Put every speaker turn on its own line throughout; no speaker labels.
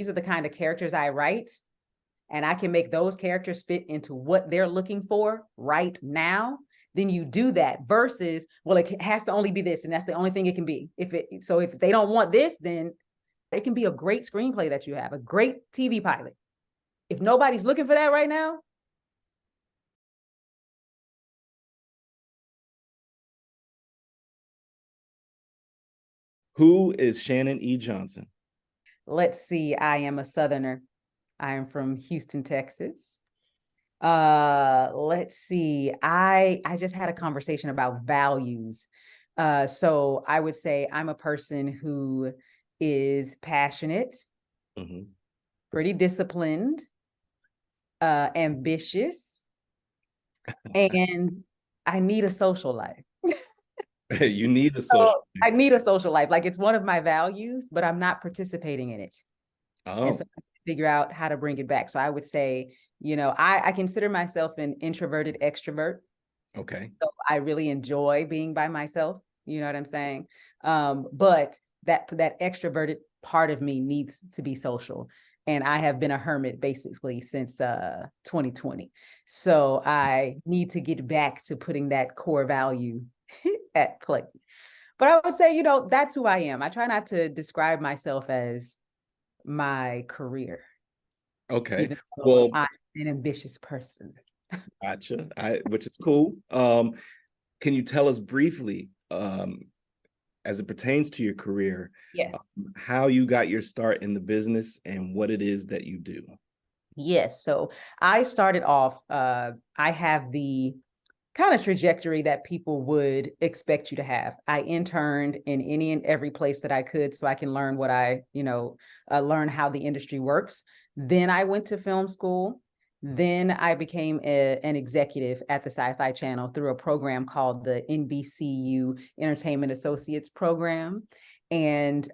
these are the kind of characters I write, and I can make those characters fit into what they're looking for right now, then you do that versus, well, it has to only be this, and that's the only thing it can be. If they don't want this, then it can be a great screenplay that you have, a great TV pilot. If nobody's looking for that right now.
Who is Shannan E. Johnson?
Let's see. I am a Southerner. I am from Houston, Texas. Let's see. I just had a conversation about values. So I would say I'm a person who is passionate, pretty disciplined, ambitious, and I need a social life.
You need a social life.
I need a social life. Like, it's one of my values, but I'm not participating in it. And so I figure out how to bring it back. So I would say, I consider myself an introverted extrovert.
Okay.
So I really enjoy being by myself. You know what I'm saying? But that extroverted part of me needs to be social. And I have been a hermit basically since 2020. So I need to get back to putting that core value at play. But I would say, that's who I am. I try not to describe myself as my career.
Okay. Well,
I'm an ambitious person.
Gotcha. Which is cool. Can you tell us briefly, as it pertains to your career,
Yes.
How you got your start in the business and what it is that you do?
Yes. So I started off, I have the kind of trajectory that people would expect you to have. I interned in any and every place that I could so I can learn what learn how the industry works. Then I went to film school. Then I became an executive at the Sci-Fi Channel through a program called the NBCU Entertainment Associates Program. And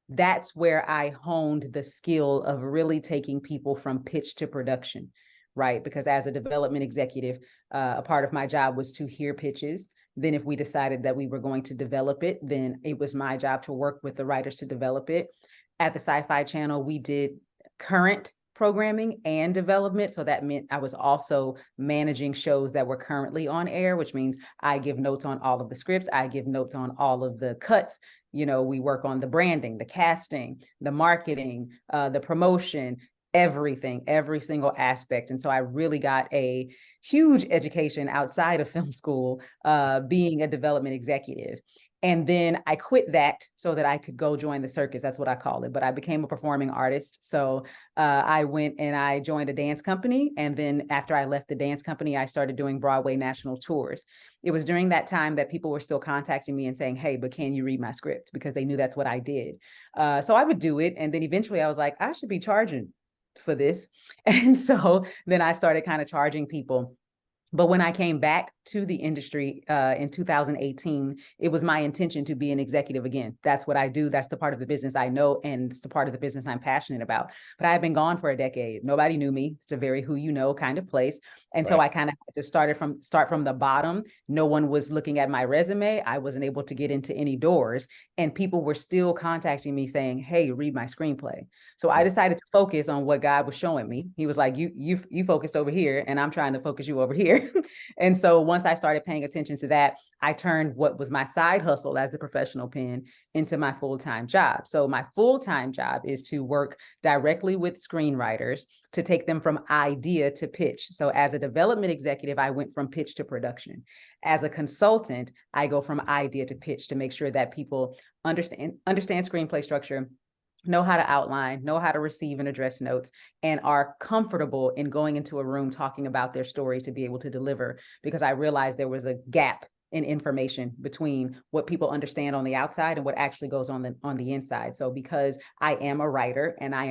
that's where I honed the skill of really taking people from pitch to production, right? Because as a development executive, a part of my job was to hear pitches. Then if we decided that we were going to develop it, then it was my job to work with the writers to develop it. At the Sci-Fi Channel, we did current programming and development. So that meant I was also managing shows that were currently on air, which means I give notes on all of the scripts. I give notes on all of the cuts. We work on the branding, the casting, the marketing, the promotion, everything, every single aspect. And so I really got a huge education outside of film school, being a development executive. And then I quit that so that I could go join the circus. That's what I call it. But I became a performing artist. So I went and I joined a dance company. And then after I left the dance company, I started doing Broadway national tours. It was during that time that people were still contacting me and saying, hey, but can you read my script? Because they knew that's what I did. So I would do it. And then eventually I was like, I should be charging for this. And so then I started kind of charging people. But when I came back to the industry in 2018, it was my intention to be an executive again. That's what I do. That's the part of the business I know, and it's the part of the business I'm passionate about. But I've been gone for a decade. Nobody knew me. It's a very who you know kind of place. And so I kind of had to start from the bottom. No one was looking at my resume. I wasn't able to get into any doors. And people were still contacting me saying, hey, read my screenplay. So I decided to focus on what God was showing me. He was like, you focused over here, and I'm trying to focus you over here. And so once I started paying attention to that, I turned what was my side hustle as the professional pen into my full-time job. So my full-time job is to work directly with screenwriters to take them from idea to pitch. So as a development executive, I went from pitch to production. As a consultant, I go from idea to pitch to make sure that people understand screenplay structure, know how to outline, know how to receive and address notes, and are comfortable in going into a room talking about their story to be able to deliver. Because I realized there was a gap in information between what people understand on the outside and what actually goes on the inside. So because I am a writer and I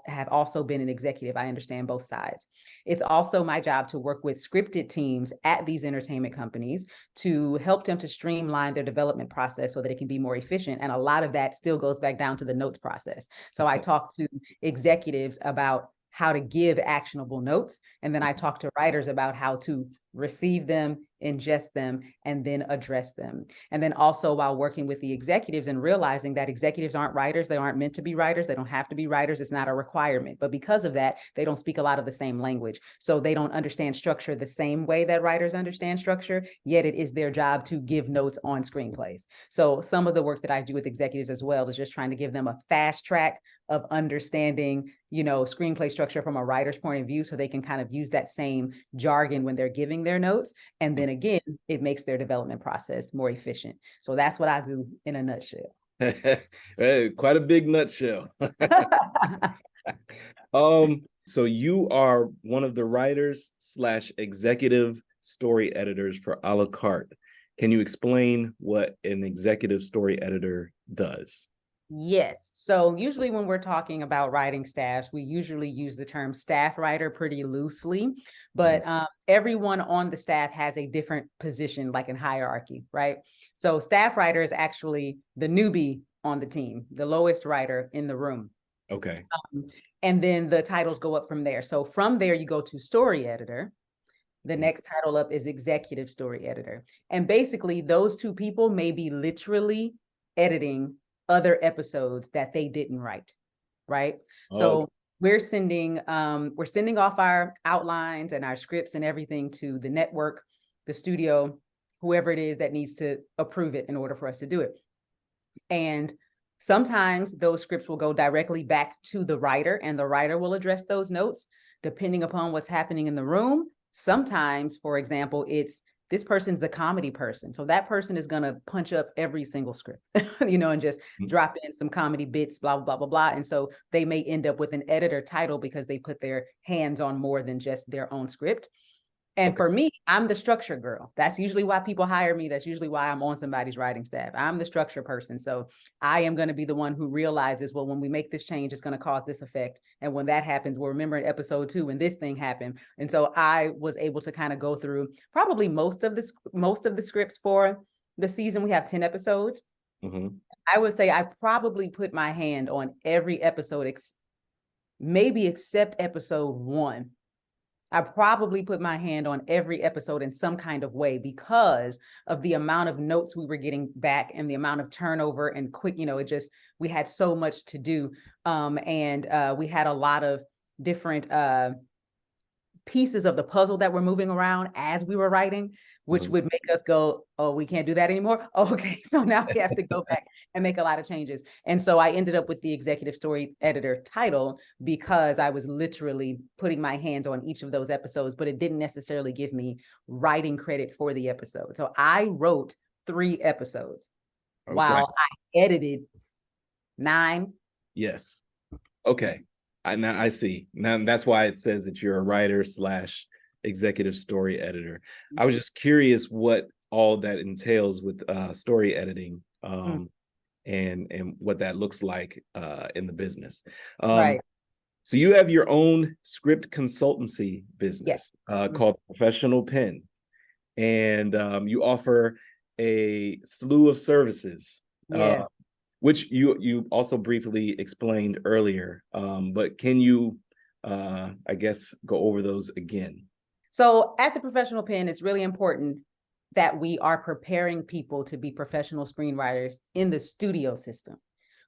have also been an executive, I understand both sides. It's also my job to work with scripted teams at these entertainment companies to help them to streamline their development process so that it can be more efficient. And a lot of that still goes back down to the notes process. So I talk to executives about how to give actionable notes. And then I talk to writers about how to receive them, ingest them, and then address them. And then also while working with the executives and realizing that executives aren't writers, they aren't meant to be writers, they don't have to be writers, it's not a requirement. But because of that, they don't speak a lot of the same language. So they don't understand structure the same way that writers understand structure, yet it is their job to give notes on screenplays. So some of the work that I do with executives as well is just trying to give them a fast track of understanding, screenplay structure from a writer's point of view, so they can kind of use that same jargon when they're giving their notes. And then again, it makes their development process more efficient. So that's what I do in a nutshell.
Quite a big nutshell. So you are one of the writers / executive story editors for a la carte. Can you explain what an executive story editor does?
Yes. So usually when we're talking about writing staffs, we usually use the term staff writer pretty loosely, but everyone on the staff has a different position, like in hierarchy, right? So staff writer is actually the newbie on the team, the lowest writer in the room.
Okay.
And then the titles go up from there. So from there, you go to story editor. The next title up is executive story editor. And basically those two people may be literally editing other episodes that they didn't write, right?
Oh.
So we're sending off our outlines and our scripts and everything to the network, the studio, whoever it is that needs to approve it in order for us to do it. And sometimes those scripts will go directly back to the writer, and the writer will address those notes depending upon what's happening in the room. Sometimes, for example, it's this person's the comedy person. So that person is going to punch up every single script, and just drop in some comedy bits, blah, blah, blah, blah. And so they may end up with an editor title because they put their hands on more than just their own script. And for me, I'm the structure girl. That's usually why people hire me. That's usually why I'm on somebody's writing staff. I'm the structure person. So I am going to be the one who realizes, well, when we make this change, it's going to cause this effect. And when that happens, we'll remember in episode 2 when this thing happened. And so I was able to kind of go through probably most of the scripts for the season. We have 10 episodes. I would say I probably put my hand on every episode, maybe except episode 1. I probably put my hand on every episode in some kind of way because of the amount of notes we were getting back and the amount of turnover and quick, we had so much to do. And we had a lot of different pieces of the puzzle that were moving around as we were writing, which would make us go, oh, we can't do that anymore. Oh, okay. So now we have to go back and make a lot of changes. And so I ended up with the executive story editor title because I was literally putting my hands on each of those episodes, but it didn't necessarily give me writing credit for the episode. So I wrote 3 episodes while I edited 9.
Yes. Okay. Now I see. Now that's why it says that you're a writer / executive story editor. I was just curious what all that entails with story editing and what that looks like in the business.
Right.
So you have your own script consultancy business called Professional Pen, and you offer a slew of services.
Yes.
Which you also briefly explained earlier, but can you, I guess, go over those again?
So at the Professional Pen, it's really important that we are preparing people to be professional screenwriters in the studio system,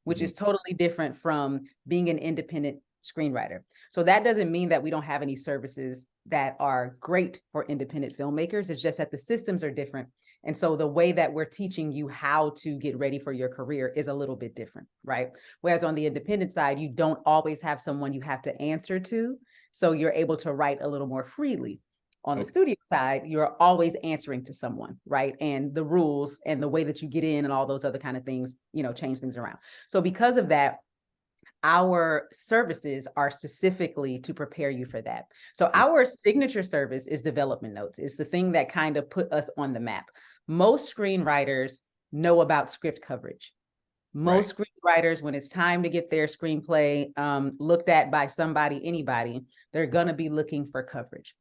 which is totally different from being an independent screenwriter. So that doesn't mean that we don't have any services that are great for independent filmmakers. It's just that the systems are different. And so the way that we're teaching you how to get ready for your career is a little bit different, right? Whereas on the independent side, you don't always have someone you have to answer to. So you're able to write a little more freely. On the studio side, you're always answering to someone, right? And the rules and the way that you get in and all those other kind of things, change things around. So because of that, our services are specifically to prepare you for that. So our signature service is development notes. It's the thing that kind of put us on the map. Most screenwriters know about script coverage. Most screenwriters, when it's time to get their screenplay looked at by anybody, they're going to be looking for coverage.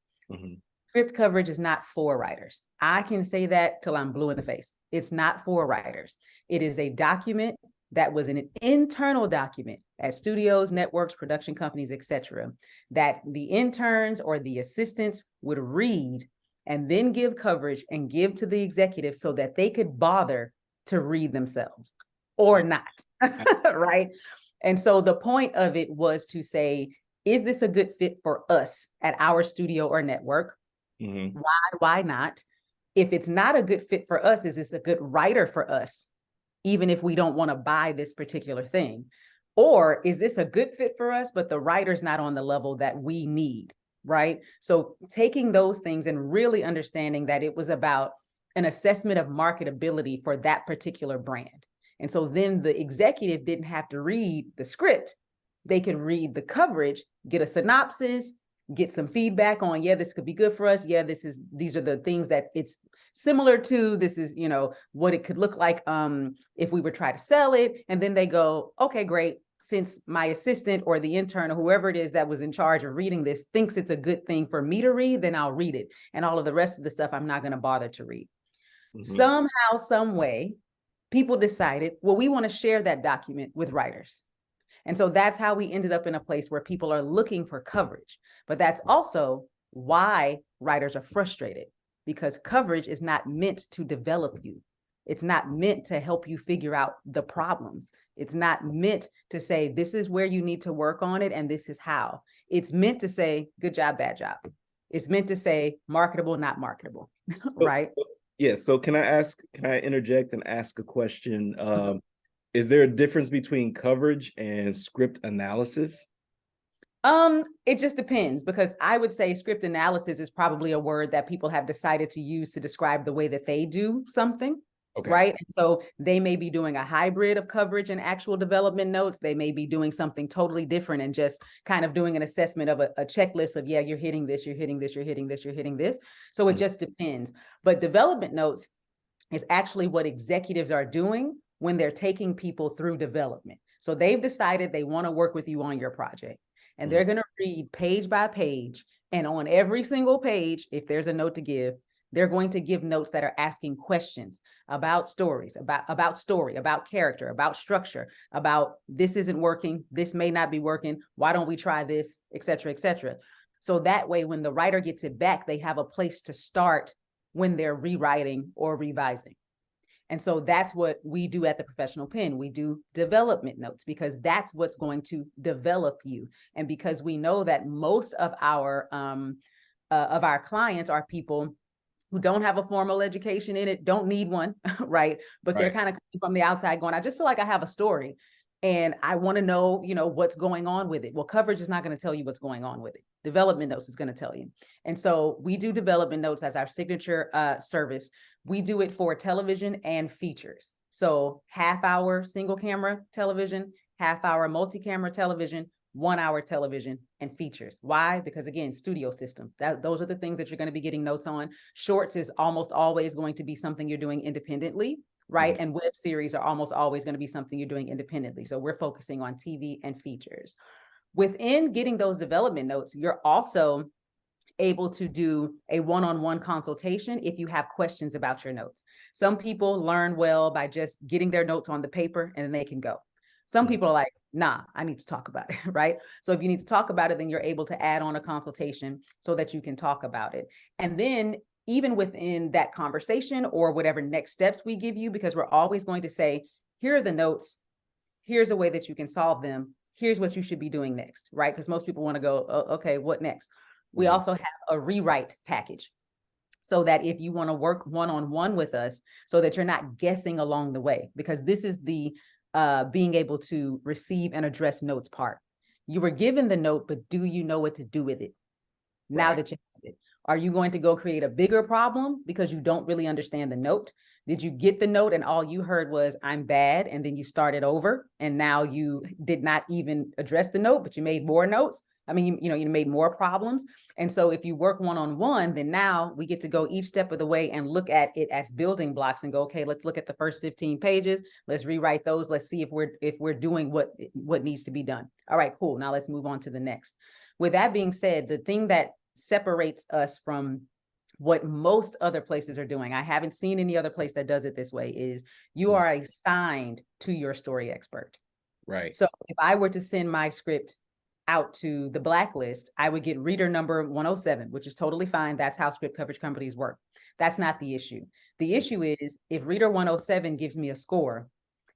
Script coverage is not for writers. I can say that till I'm blue in the face. It's not for writers. It is a document that was an internal document at studios, networks, production companies, etc., that the interns or the assistants would read and then give coverage and give to the executive so that they could bother to read themselves or not, right? And so the point of it was to say, is this a good fit for us at our studio or network?
Mm-hmm.
Why not? If it's not a good fit for us, is this a good writer for us, even if we don't want to buy this particular thing? Or is this a good fit for us, but the writer's not on the level that we need, right? So taking those things and really understanding that it was about an assessment of marketability for that particular brand. And so then the executive didn't have to read the script. They could read the coverage, get a synopsis, get some feedback on, yeah, this could be good for us. Yeah, these are the things that it's similar to. This is, what it could look like if we were trying to sell it. And then they go, okay, great. Since my assistant or the intern or whoever it is that was in charge of reading this thinks it's a good thing for me to read, then I'll read it. And all of the rest of the stuff, I'm not going to bother to read. Mm-hmm. Somehow, some way, people decided, well, we want to share that document with writers. And so that's how we ended up in a place where people are looking for coverage. But that's also why writers are frustrated, because coverage is not meant to develop you. It's not meant to help you figure out the problems. It's not meant to say, this is where you need to work on it, and this is how. It's meant to say, good job, bad job. It's meant to say, marketable, not marketable, right?
Yeah, so can I interject and ask a question? Is there a difference between coverage and script analysis?
It just depends, because I would say script analysis is probably a word that people have decided to use to describe the way that they do something. Okay. Right. And so they may be doing a hybrid of coverage and actual development notes. They may be doing something totally different and just kind of doing an assessment of a checklist of, yeah, you're hitting this, you're hitting this, you're hitting this, you're hitting this. So it just depends. But development notes is actually what executives are doing when they're taking people through development. So they've decided they want to work with you on your project, and they're going to read page by page. And on every single page, if there's a note to give, they're going to give notes that are asking questions about stories, about story, about character, about structure, about this isn't working, this may not be working, why don't we try this, et cetera, et cetera. So that way, when the writer gets it back, they have a place to start when they're rewriting or revising. And so that's what we do at the Professional Pen. We do development notes, because that's what's going to develop you. And because we know that most of our clients are people who don't have a formal education in it, don't need one, right? But they're kind of coming from the outside going, I just feel like I have a story and I want to know, what's going on with it. Well, coverage is not going to tell you what's going on with it. Development notes is going to tell you. And so we do development notes as our signature service. We do it for television and features. So half-hour single camera television, half-hour multi-camera television, 1 hour television, and features. Why? Because again, studio system. Those are the things that you're going to be getting notes on. Shorts is almost always going to be something you're doing independently, right? Mm-hmm. And web series are almost always going to be something you're doing independently. So we're focusing on TV and features. Within getting those development notes, you're also able to do a one-on-one consultation if you have questions about your notes. Some people learn well by just getting their notes on the paper and then they can go. Some people are like, nah, I need to talk about it, right? So if you need to talk about it, then you're able to add on a consultation so that you can talk about it. And then even within that conversation or whatever next steps we give you, because we're always going to say, here are the notes, here's a way that you can solve them, here's what you should be doing next, right? Because most people want to go, oh, okay, what next? We also have a rewrite package, so that if you want to work one-on-one with us, so that you're not guessing along the way, because this is the being able to receive and address notes part. You were given the note, but do you know what to do with it? Now that you have it, are you going to go create a bigger problem because you don't really understand the note? Did you get the note and all you heard was, I'm bad, and then you started over and now you did not even address the note, but you made more notes? I mean, you made more problems. And so if you work one-on-one, then now we get to go each step of the way and look at it as building blocks and go, okay, let's look at the first 15 pages. Let's rewrite those. Let's see if we're doing what needs to be done. All right, cool. Now let's move on to the next. With that being said, the thing that separates us from what most other places are doing, I haven't seen any other place that does it this way, is you are assigned to your story expert.
Right.
So if I were to send my script out to the blacklist, I would get reader number 107, which is totally fine. That's how script coverage companies work. That's not the issue. The issue is if reader 107 gives me a score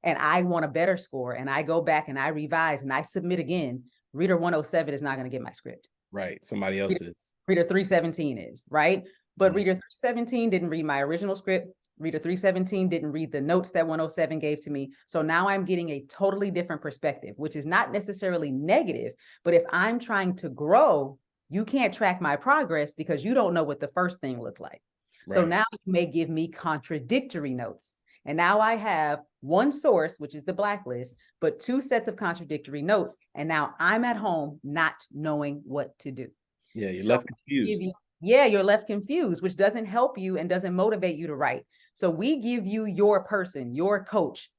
and I want a better score and I go back and I revise and I submit again, reader 107 is not going to get my script.
Right. Somebody else is.
Reader 317 is, right? But reader 317 didn't read my original script. Reader 317 didn't read the notes that 107 gave to me. So now I'm getting a totally different perspective, which is not necessarily negative. But if I'm trying to grow, you can't track my progress because you don't know what the first thing looked like. Right. So now you may give me contradictory notes. And now I have one source, which is the blacklist, but two sets of contradictory notes. And now I'm at home not knowing what to do.
Yeah, you're left confused.
You're left confused, which doesn't help you and doesn't motivate you to write. So we give you your person, your coach.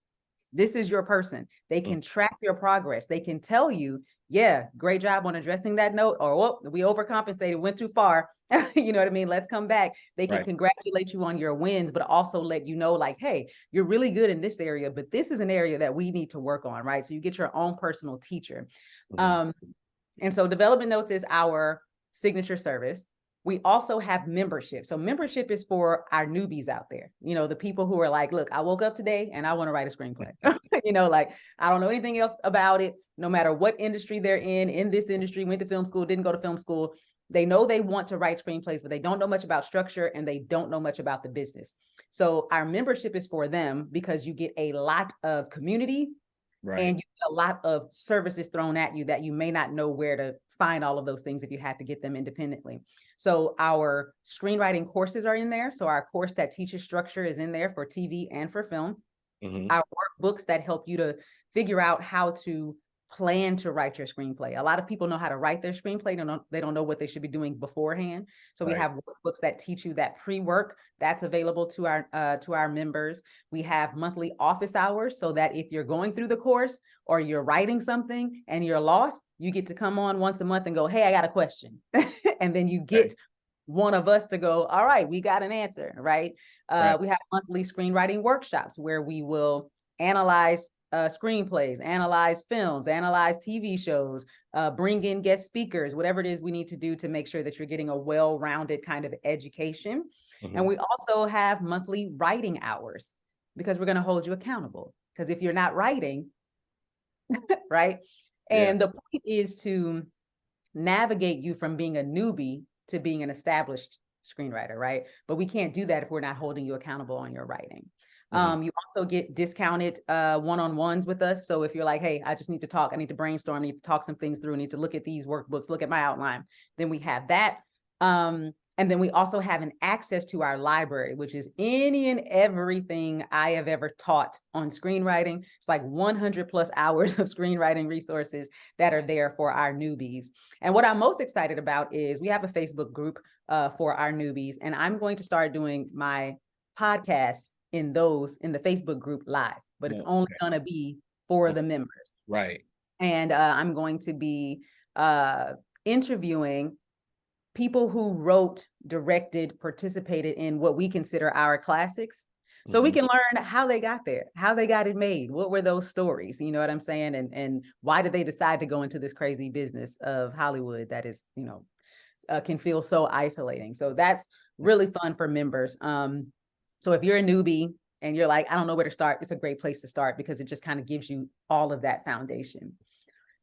This is your person. They can track your progress. They can tell you, yeah, great job on addressing that note, or oh, we overcompensated, went too far. You know what I mean? Let's come back. They can congratulate you on your wins, but also let you know, like, hey, you're really good in this area, but this is an area that we need to work on, right? So you get your own personal teacher. And so development notes is our signature service. We also have membership. So membership is for our newbies out there. You know, the people who are like, look, I woke up today and I want to write a screenplay. You know, like, I don't know anything else about it, no matter what industry they're in this industry, went to film school, didn't go to film school. They know they want to write screenplays, but they don't know much about structure and they don't know much about the business. So our membership is for them because you get a lot of community and you get a lot of services thrown at you that you may not know where to find all of those things if you had to get them independently. So our screenwriting courses are in there. So our course that teaches structure is in there for TV and for film. Our workbooks that help you to figure out how to plan to write your screenplay. A lot of people know how to write their screenplay. They don't know what they should be doing beforehand. So we have workbooks that teach you that pre-work. That's available to our members. We have monthly office hours so that if you're going through the course or you're writing something and you're lost, you get to come on once a month and go, hey, I got a question. And then you get one of us to go, all right, we got an answer, right? We have monthly screenwriting workshops where we will analyze screenplays, analyze films, analyze TV shows, bring in guest speakers, whatever it is we need to do to make sure that you're getting a well-rounded kind of education. And we also have monthly writing hours because we're going to hold you accountable. Because if you're not writing, right? And the point is to navigate you from being a newbie to being an established screenwriter, right? But we can't do that if we're not holding you accountable on your writing. You also get discounted one-on-ones with us. So if you're like, hey, I just need to talk, I need to brainstorm, I need to talk some things through, I need to look at these workbooks, look at my outline, then we have that. And then we also have an access to our library, which is any and everything I have ever taught on screenwriting. It's like 100 plus hours of screenwriting resources that are there for our newbies. And what I'm most excited about is we have a Facebook group for our newbies, and I'm going to start doing my podcast in the Facebook group live, but it's only going to be for the members.
Right.
And I'm going to be interviewing people who wrote, directed, participated in what we consider our classics. So we can learn how they got there, how they got it made. What were those stories? You know what I'm saying? And why did they decide to go into this crazy business of Hollywood that is, you know, can feel so isolating. So that's really fun for members. So if you're a newbie and you're like, I don't know where to start, it's a great place to start because it just kind of gives you all of that foundation.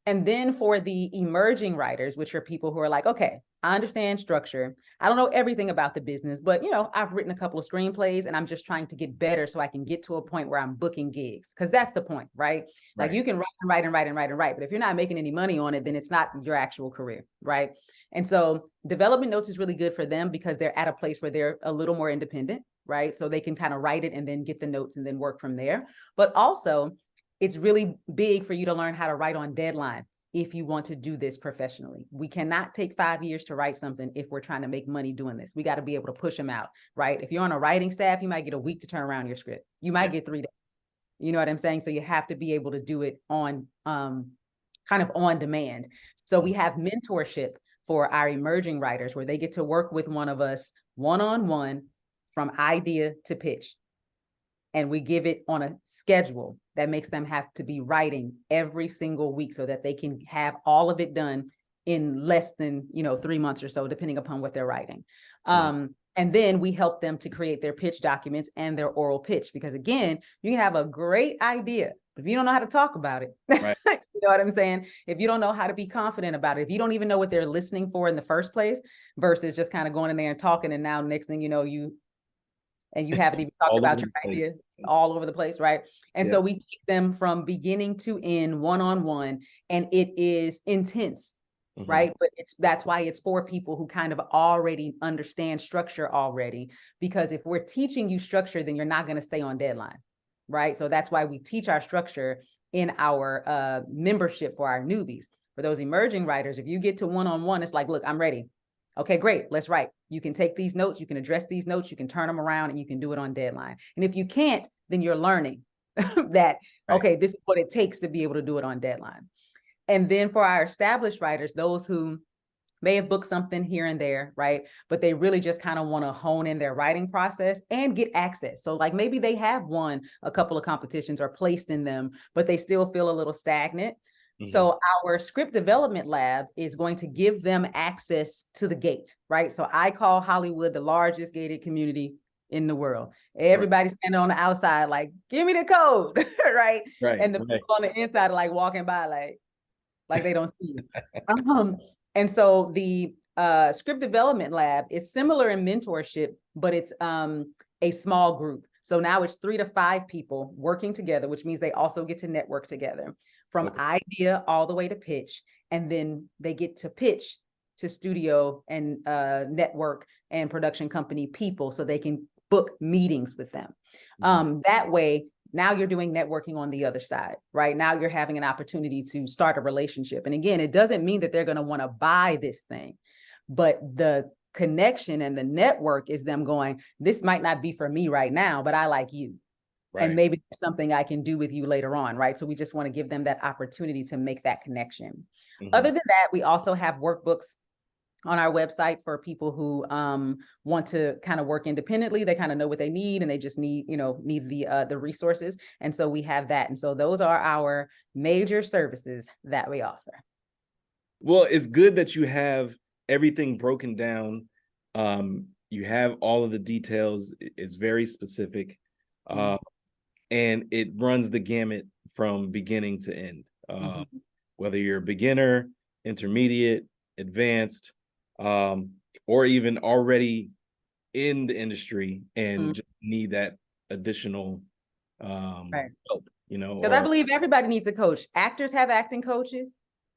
And then for the emerging writers, which are people who are like, okay, I understand structure. I don't know everything about the business, but, you know, I've written a couple of screenplays and I'm just trying to get better so I can get to a point where I'm booking gigs. Because that's the point, right? Like you can write. But if you're not making any money on it, then it's not your actual career, right? And so development notes is really good for them because they're at a place where they're a little more independent, right? So they can kind of write it and then get the notes and then work from there. But also, it's really big for you to learn how to write on deadline if you want to do this professionally. We cannot take 5 years to write something if we're trying to make money doing this. We got to be able to push them out, right? If you're on a writing staff, you might get a week to turn around your script. You might get 3 days. You know what I'm saying? So you have to be able to do it on kind of on demand. So we have mentorship for our emerging writers, where they get to work with one of us one-on-one from idea to pitch. And we give it on a schedule that makes them have to be writing every single week so that they can have all of it done in less than, 3 months or so, depending upon what they're writing. And then we help them to create their pitch documents and their oral pitch, because again, you can have a great idea, but if you don't know how to talk about it,
right.
You know what I'm saying? If you don't know how to be confident about it, if you don't even know what they're listening for in the first place, versus just kind of going in there and talking, and now next thing you know, you haven't even talked about your idea all over the place, right? And so we take them from beginning to end, one-on-one, and it is intense. Right. But that's why it's for people who kind of already understand structure already, because if we're teaching you structure, then you're not going to stay on deadline. Right. So that's why we teach our structure in our membership for our newbies. For those emerging writers, if you get to one-on-one, it's like, look, I'm ready. Okay, great. Let's write. You can take these notes, you can address these notes, you can turn them around, and you can do it on deadline. And if you can't, then you're learning that, okay, this is what it takes to be able to do it on deadline. And then for our established writers, those who may have booked something here and there, right? But they really just kind of want to hone in their writing process and get access. So like maybe they have won a couple of competitions or placed in them, but they still feel a little stagnant. So our script development lab is going to give them access to the gate, right? So I call Hollywood the largest gated community in the world. Everybody's standing on the outside like, give me the code, right? And the people on the inside are like walking by like they don't see you. And so the script development lab is similar in mentorship, but it's a small group. So now it's 3 to 5 people working together, which means they also get to network together from idea all the way to pitch. And then they get to pitch to studio and network and production company people so they can book meetings with them. That way, now you're doing networking on the other side, right? Now you're having an opportunity to start a relationship. And again, it doesn't mean that they're going to want to buy this thing, but the connection and the network is them going, this might not be for me right now, but I like you. And maybe there's something I can do with you later on, right? So we just want to give them that opportunity to make that connection. Other than that, we also have workbooks on our website for people who want to kind of work independently. They kind of know what they need, and they just need the resources. And so we have that. And so those are our major services that we offer.
Well, it's good that you have everything broken down. You have all of the details. It's very specific. And it runs the gamut from beginning to end. Whether you're a beginner, intermediate, advanced, or even already in the industry and just need that additional help,
Because I believe everybody needs a coach. Actors have acting coaches.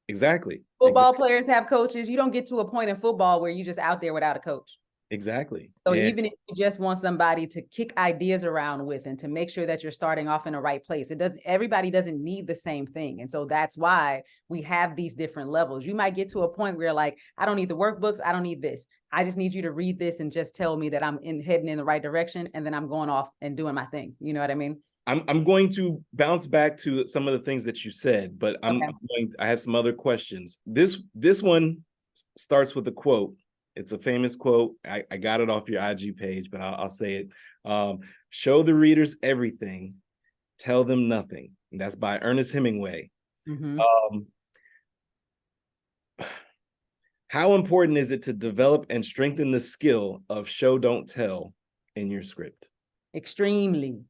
Exactly.
Football players have coaches. You don't get to a point in football where you're just out there without a coach.
Exactly.
So even if you just want somebody to kick ideas around with and to make sure that you're starting off in the right place, everybody doesn't need the same thing. And so that's why we have these different levels. You might get to a point where you're like, I don't need the workbooks. I don't need this. I just need you to read this and just tell me that I'm heading in the right direction. And then I'm going off and doing my thing. You know what I mean?
I'm going to bounce back to some of the things that you said, but I have some other questions. This one starts with a quote. It's a famous quote. I got it off your IG page, but I'll say it. Show the readers everything, tell them nothing. And that's by Ernest Hemingway. How important is it to develop and strengthen the skill of show, don't tell in your script?
Extremely,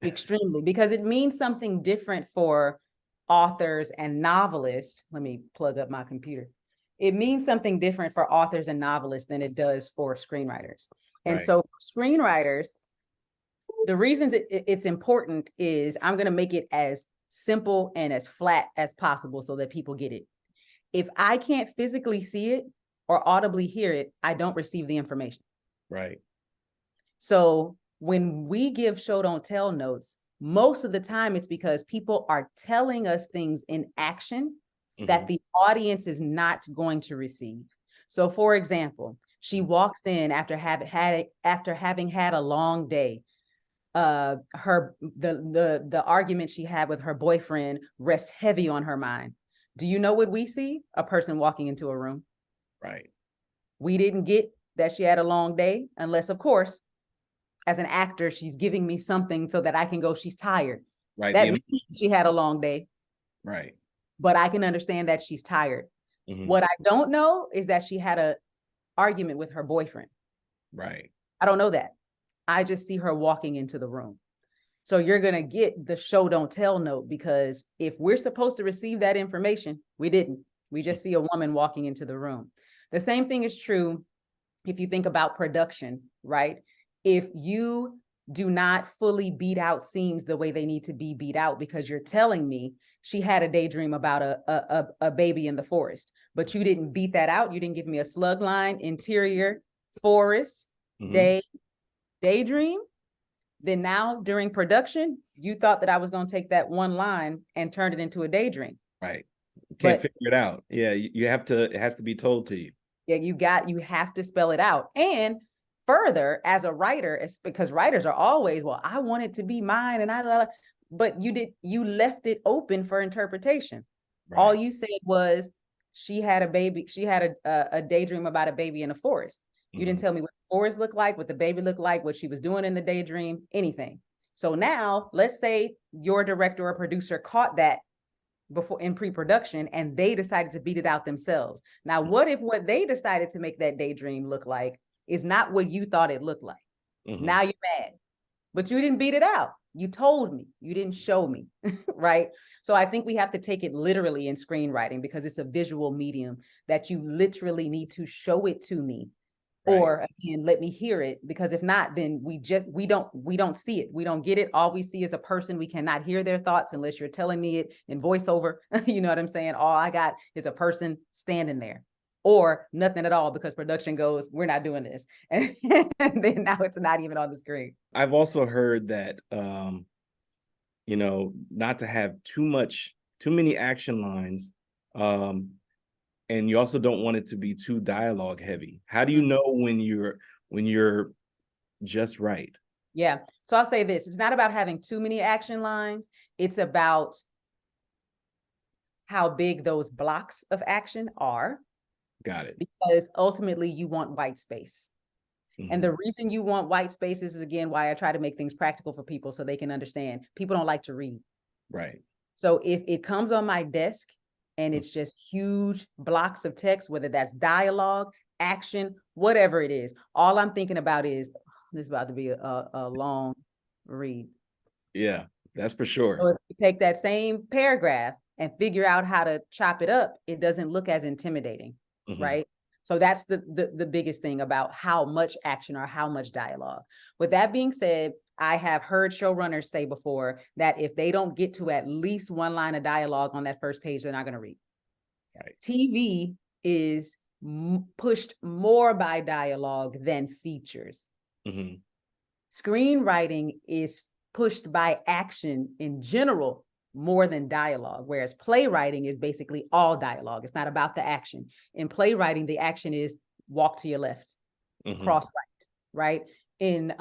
because it means something different for authors and novelists. Let me plug up my computer. It means something different for authors and novelists than it does for screenwriters. And so for screenwriters, the reasons it's important is I'm going to make it as simple and as flat as possible so that people get it. If I can't physically see it or audibly hear it, I don't receive the information.
Right.
So when we give show, don't tell notes, most of the time it's because people are telling us things in action that the audience is not going to receive. So for example, she walks in after having had a long day. The argument she had with her boyfriend rests heavy on her mind. Do you know what we see? A person walking into a room.
Right.
We didn't get that she had a long day, unless, of course, as an actor, she's giving me something so that I can go, she's tired.
Right.
That means she had a long day.
Right.
But I can understand that she's tired.
Mm-hmm.
What I don't know is that she had a argument with her boyfriend.
Right.
I don't know that. I just see her walking into the room. So you're going to get the show don't tell note, because if we're supposed to receive that information, we didn't. We just see a woman walking into the room. The same thing is true if you think about production, right? If you do not fully beat out scenes the way they need to be beat out, because you're telling me she had a daydream about a baby in the forest, but you didn't beat that out. You didn't give me a slug line, interior, forest, daydream. Then now during production, you thought that I was going to take that one line and turn it into a daydream.
Right. You can't figure it out. Yeah, you have to, it has to be told to you.
Yeah, you have to spell it out. And further, as a writer, it's because writers are always, well, I want it to be mine, and but you left it open for interpretation. Right. All you said was she had a baby, she had a daydream about a baby in a forest. You didn't tell me what the forest looked like, what the baby looked like, what she was doing in the daydream, anything. So now let's say your director or producer caught that before in pre-production and they decided to beat it out themselves. Now, what if what they decided to make that daydream look like is not what you thought it looked like? Now you're mad, but you didn't beat it out. You told me, you didn't show me, right? So I think we have to take it literally in screenwriting, because it's a visual medium that you literally need to show it to me. Right. Or again, let me hear it, because if not, then we don't see it. We don't get it. All we see is a person. We cannot hear their thoughts unless you're telling me it in voiceover. You know what I'm saying? All I got is a person standing there, or nothing at all, because production goes, we're not doing this. And then now it's not even on the screen.
I've also heard that, not to have too many action lines. And you also don't want it to be too dialogue heavy. How do you know when you're just right?
Yeah. So I'll say this. It's not about having too many action lines. It's about how big those blocks of action are.
Got it.
Because ultimately you want white space. And the reason you want white spaces is, again, why I try to make things practical for people so they can understand. People don't like to read.
Right.
So if it comes on my desk and it's just huge blocks of text, whether that's dialogue, action, whatever it is, all I'm thinking about is, this is about to be a long read.
Yeah, that's for sure.
So if you take that same paragraph and figure out how to chop it up, it doesn't look as intimidating, right? So that's the biggest thing about how much action or how much dialogue. With that being said, I have heard showrunners say before that if they don't get to at least one line of dialogue on that first page, they're not going to read. Right. TV is pushed more by dialogue than features. Screenwriting is pushed by action in general more than dialogue, whereas playwriting is basically all dialogue. It's not about the action. In playwriting, the action is walk to your left, cross right? In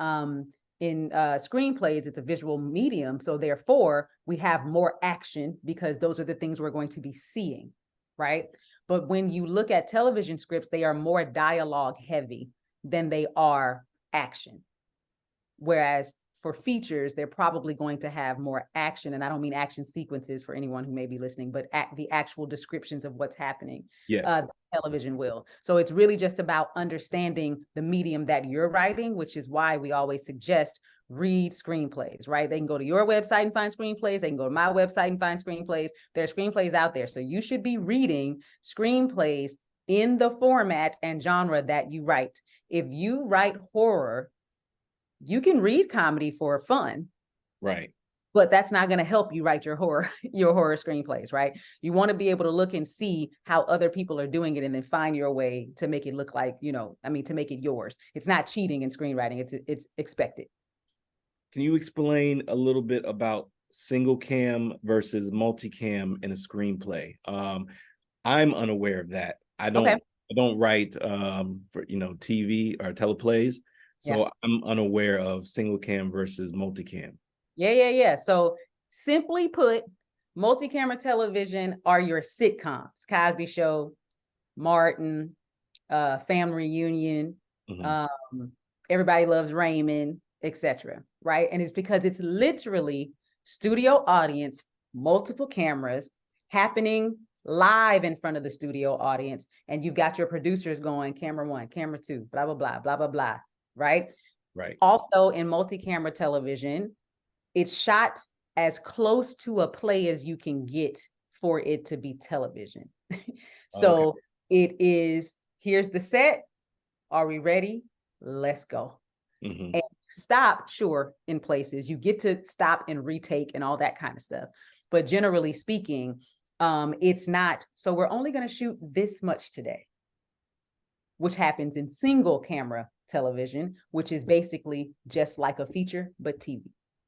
screenplays, it's a visual medium, so therefore we have more action because those are the things we're going to be seeing, right? But when you look at television scripts, they are more dialogue heavy than they are action. Whereas for features, they're probably going to have more action. And I don't mean action sequences for anyone who may be listening, but the actual descriptions of what's happening.
Yes.
Television will. So it's really just about understanding the medium that you're writing, which is why we always suggest read screenplays, right? They can go to your website and find screenplays. They can go to my website and find screenplays. There are screenplays out there. So you should be reading screenplays in the format and genre that you write. If you write horror, you can read comedy for fun,
right?
But that's not going to help you write your horror screenplays, right? You want to be able to look and see how other people are doing it, and then find your way to make it look like, to make it yours. It's not cheating in screenwriting; it's expected.
Can you explain a little bit about single cam versus multicam in a screenplay? I'm unaware of that. I don't write for TV or teleplays. So I'm unaware of single cam versus multicam.
Yeah. So simply put, multi-camera television are your sitcoms: Cosby Show, Martin, Family Reunion,
Mhm.
Everybody Loves Raymond, etc. Right? And it's because it's literally studio audience, multiple cameras happening live in front of the studio audience, and you've got your producers going camera one, camera two, blah blah blah blah blah blah. Right?
Right.
Also, in multi-camera television, it's shot as close to a play as you can get for it to be television.
Okay.
So it is, here's the set. Are we ready? Let's go.
Mhm.
And stop, sure, in places. You get to stop and retake and all that kind of stuff. But generally speaking, it's not, so we're only going to shoot this much today, which happens in single camera television, which is basically just like a feature, but TV,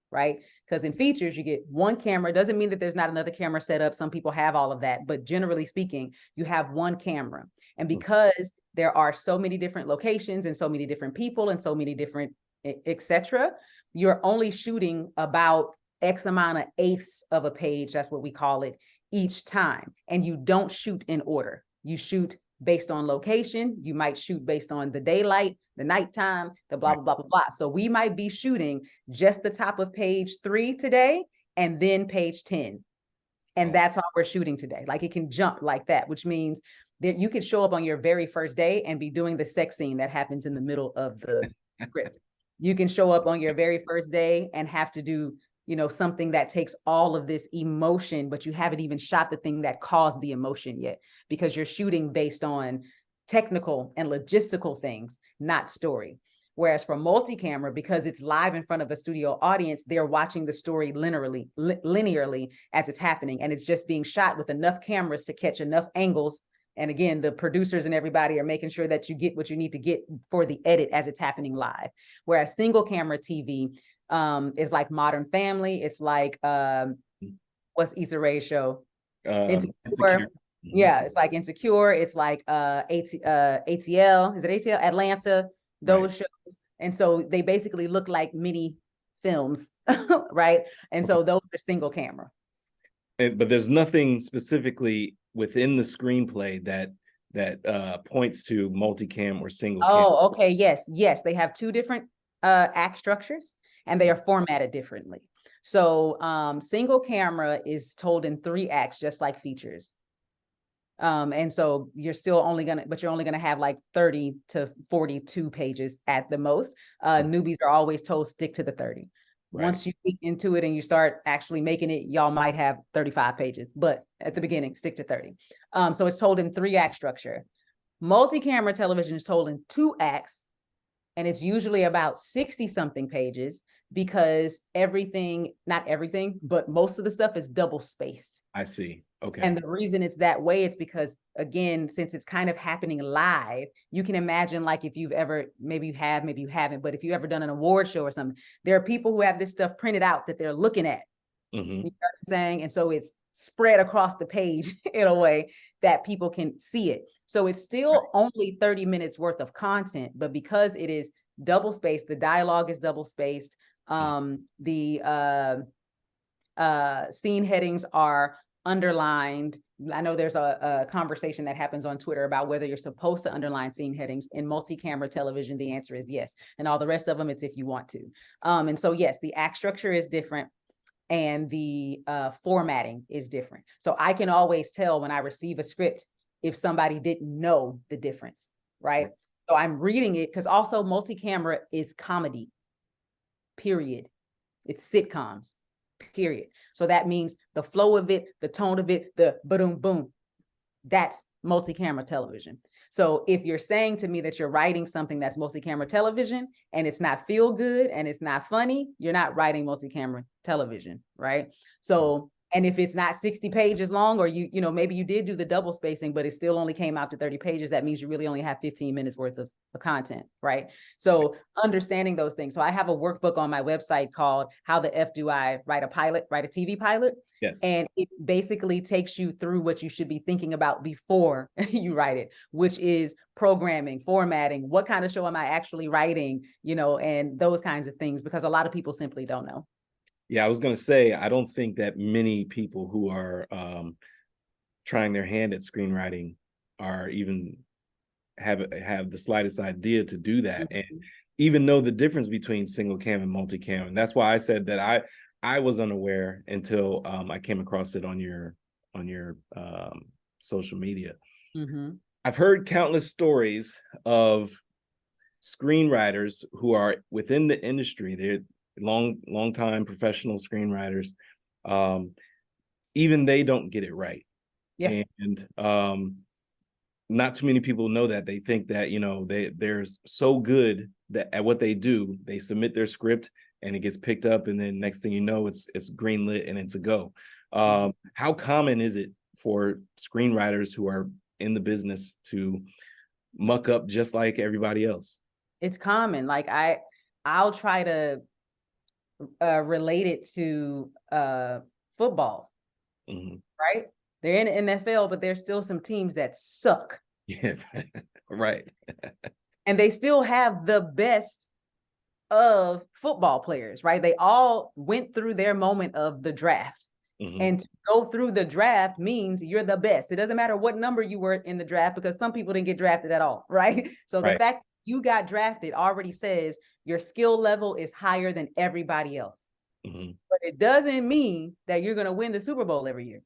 right? Because in features, you get one camera. Doesn't mean that there's not another camera set up. Some people have all of that, but generally speaking, you have one camera. And because there are so many different locations and so many different people and so many different, etc., you're only shooting about X amount of eighths of a page. That's what we call it each time. And you don't shoot in order. You shoot based on location. You might shoot based on the daylight, the nighttime, the blah, blah, blah, blah, blah. So we might be shooting just the top of page 3 today and then page 10. And that's all we're shooting today. Like it can jump like that, which means that you could show up on your very first day and be doing the sex scene that happens in the middle of the script. You can show up on your very first day and have to do, you know, something that takes all of this emotion, but you haven't even shot the thing that caused the emotion yet, because you're shooting based on technical and logistical things, not story. Whereas for multi-camera, because it's live in front of a studio audience, they're watching the story linearly as it's happening. And it's just being shot with enough cameras to catch enough angles. And again, the producers and everybody are making sure that you get what you need to get for the edit as it's happening live. Whereas single camera TV is like Modern Family. It's like, what's Issa Rae's show? Insecure. Yeah, it's like Insecure. It's like ATL. Is it ATL? Atlanta. Those shows. And so they basically look like mini films, right? And so those are single camera.
But there's nothing specifically within the screenplay that points to multicam or single cam.
Oh, okay. Yes. They have two different act structures, and they are formatted differently. So single camera is told in 3 acts, just like features. And so you're only gonna have like 30 to 42 pages at the most. Newbies are always told stick to the 30. Right. Once you get into it and you start actually making it, y'all might have 35 pages, but at the beginning, stick to 30. So it's told in 3 act structure. Multi-camera television is told in 2 acts, and it's usually about 60 something pages, because not everything, but most of the stuff is double spaced.
I see. Okay.
And the reason it's that way, it's because, again, since it's kind of happening live, you can imagine, like, if you've ever, maybe you have, maybe you haven't, but if you've ever done an award show or something, there are people who have this stuff printed out that they're looking at. You know what I'm saying? And so it's spread across the page in a way that people can see it. So it's still only 30 minutes worth of content, but because it is double spaced, the dialogue is double spaced. The scene headings are underlined. I know there's a conversation that happens on Twitter about whether you're supposed to underline scene headings. In multi-camera television, the answer is yes. And all the rest of them, it's if you want to. And so, yes, the act structure is different, and the formatting is different. So I can always tell when I receive a script if somebody didn't know the difference, right? So I'm reading it, because also multi-camera is comedy, period. It's sitcoms, period. So that means the flow of it, the tone of it, the boom, boom, that's multi-camera television. So if you're saying to me that you're writing something that's multi-camera television and it's not feel good and it's not funny, you're not writing multi-camera television, right? So, and if it's not 60 pages long, or you know, maybe you did do the double spacing, but it still only came out to 30 pages, that means you really only have 15 minutes worth of content, right? So understanding those things. So I have a workbook on my website called How the F Do I Write a TV Pilot?
Yes.
And it basically takes you through what you should be thinking about before you write it, which is programming, formatting, what kind of show am I actually writing, you know, and those kinds of things, because a lot of people simply don't know.
Yeah, I was going to say, I don't think that many people who are trying their hand at screenwriting are even have the slightest idea to do that, and
Mhm.
even know the difference between single cam and multicam. And that's why I said that I was unaware until I came across it on your social media.
Mhm.
I've heard countless stories of screenwriters who are within the industry. They're long time professional screenwriters. Even they don't get it right.
Yeah.
And not too many people know that. They think that, they're so good that at what they do, they submit their script and it gets picked up, and then next thing you know, it's greenlit and it's a go. How common is it for screenwriters who are in the business to muck up just like everybody else?
It's common. Like I'll try to relate it to football, right? They're in the NFL, but there's still some teams that suck.
Yeah, right.
And they still have the best of football players, right? They all went through their moment of the draft. And to go through the draft means you're the best. It doesn't matter what number you were in the draft, because some people didn't get drafted at all, right? So the fact you got drafted already says your skill level is higher than everybody else. But it doesn't mean that you're going to win the Super Bowl every year.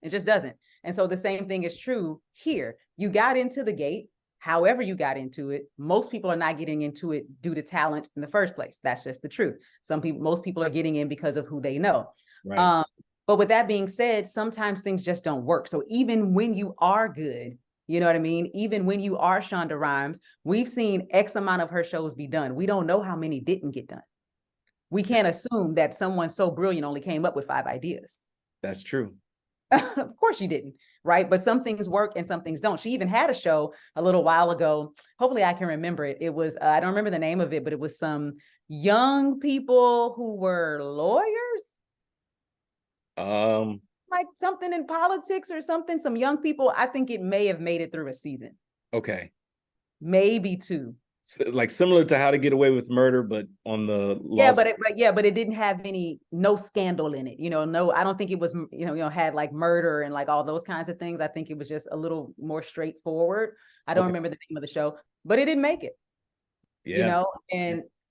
It just doesn't. And so the same thing is true here. You got into the gate, however you got into it. Most people are not getting into it due to talent in the first place. That's just the truth. Most people are getting in because of who they know.
Right.
But with that being said, sometimes things just don't work. So even when you are good, you know what I mean? Even when you are Shonda Rhimes, we've seen X amount of her shows be done. We don't know how many didn't get done. We can't assume that someone so brilliant only came up with 5 ideas.
That's true.
Of course she didn't, right? But some things work and some things don't. She even had a show a little while ago. Hopefully I can remember it. It was, I don't remember the name of it, but it was some young people who were lawyers. Like something in politics or something. Some young people, I think it may have made it through a season.
Okay.
Maybe 2.
So, like similar to How to Get Away with Murder, but on the
Yeah,
law.
but it didn't have no scandal in it. No, I don't think it was, had like murder and like all those kinds of things. I think it was just a little more straightforward. I don't remember the name of the show, but it didn't make it.
Yeah.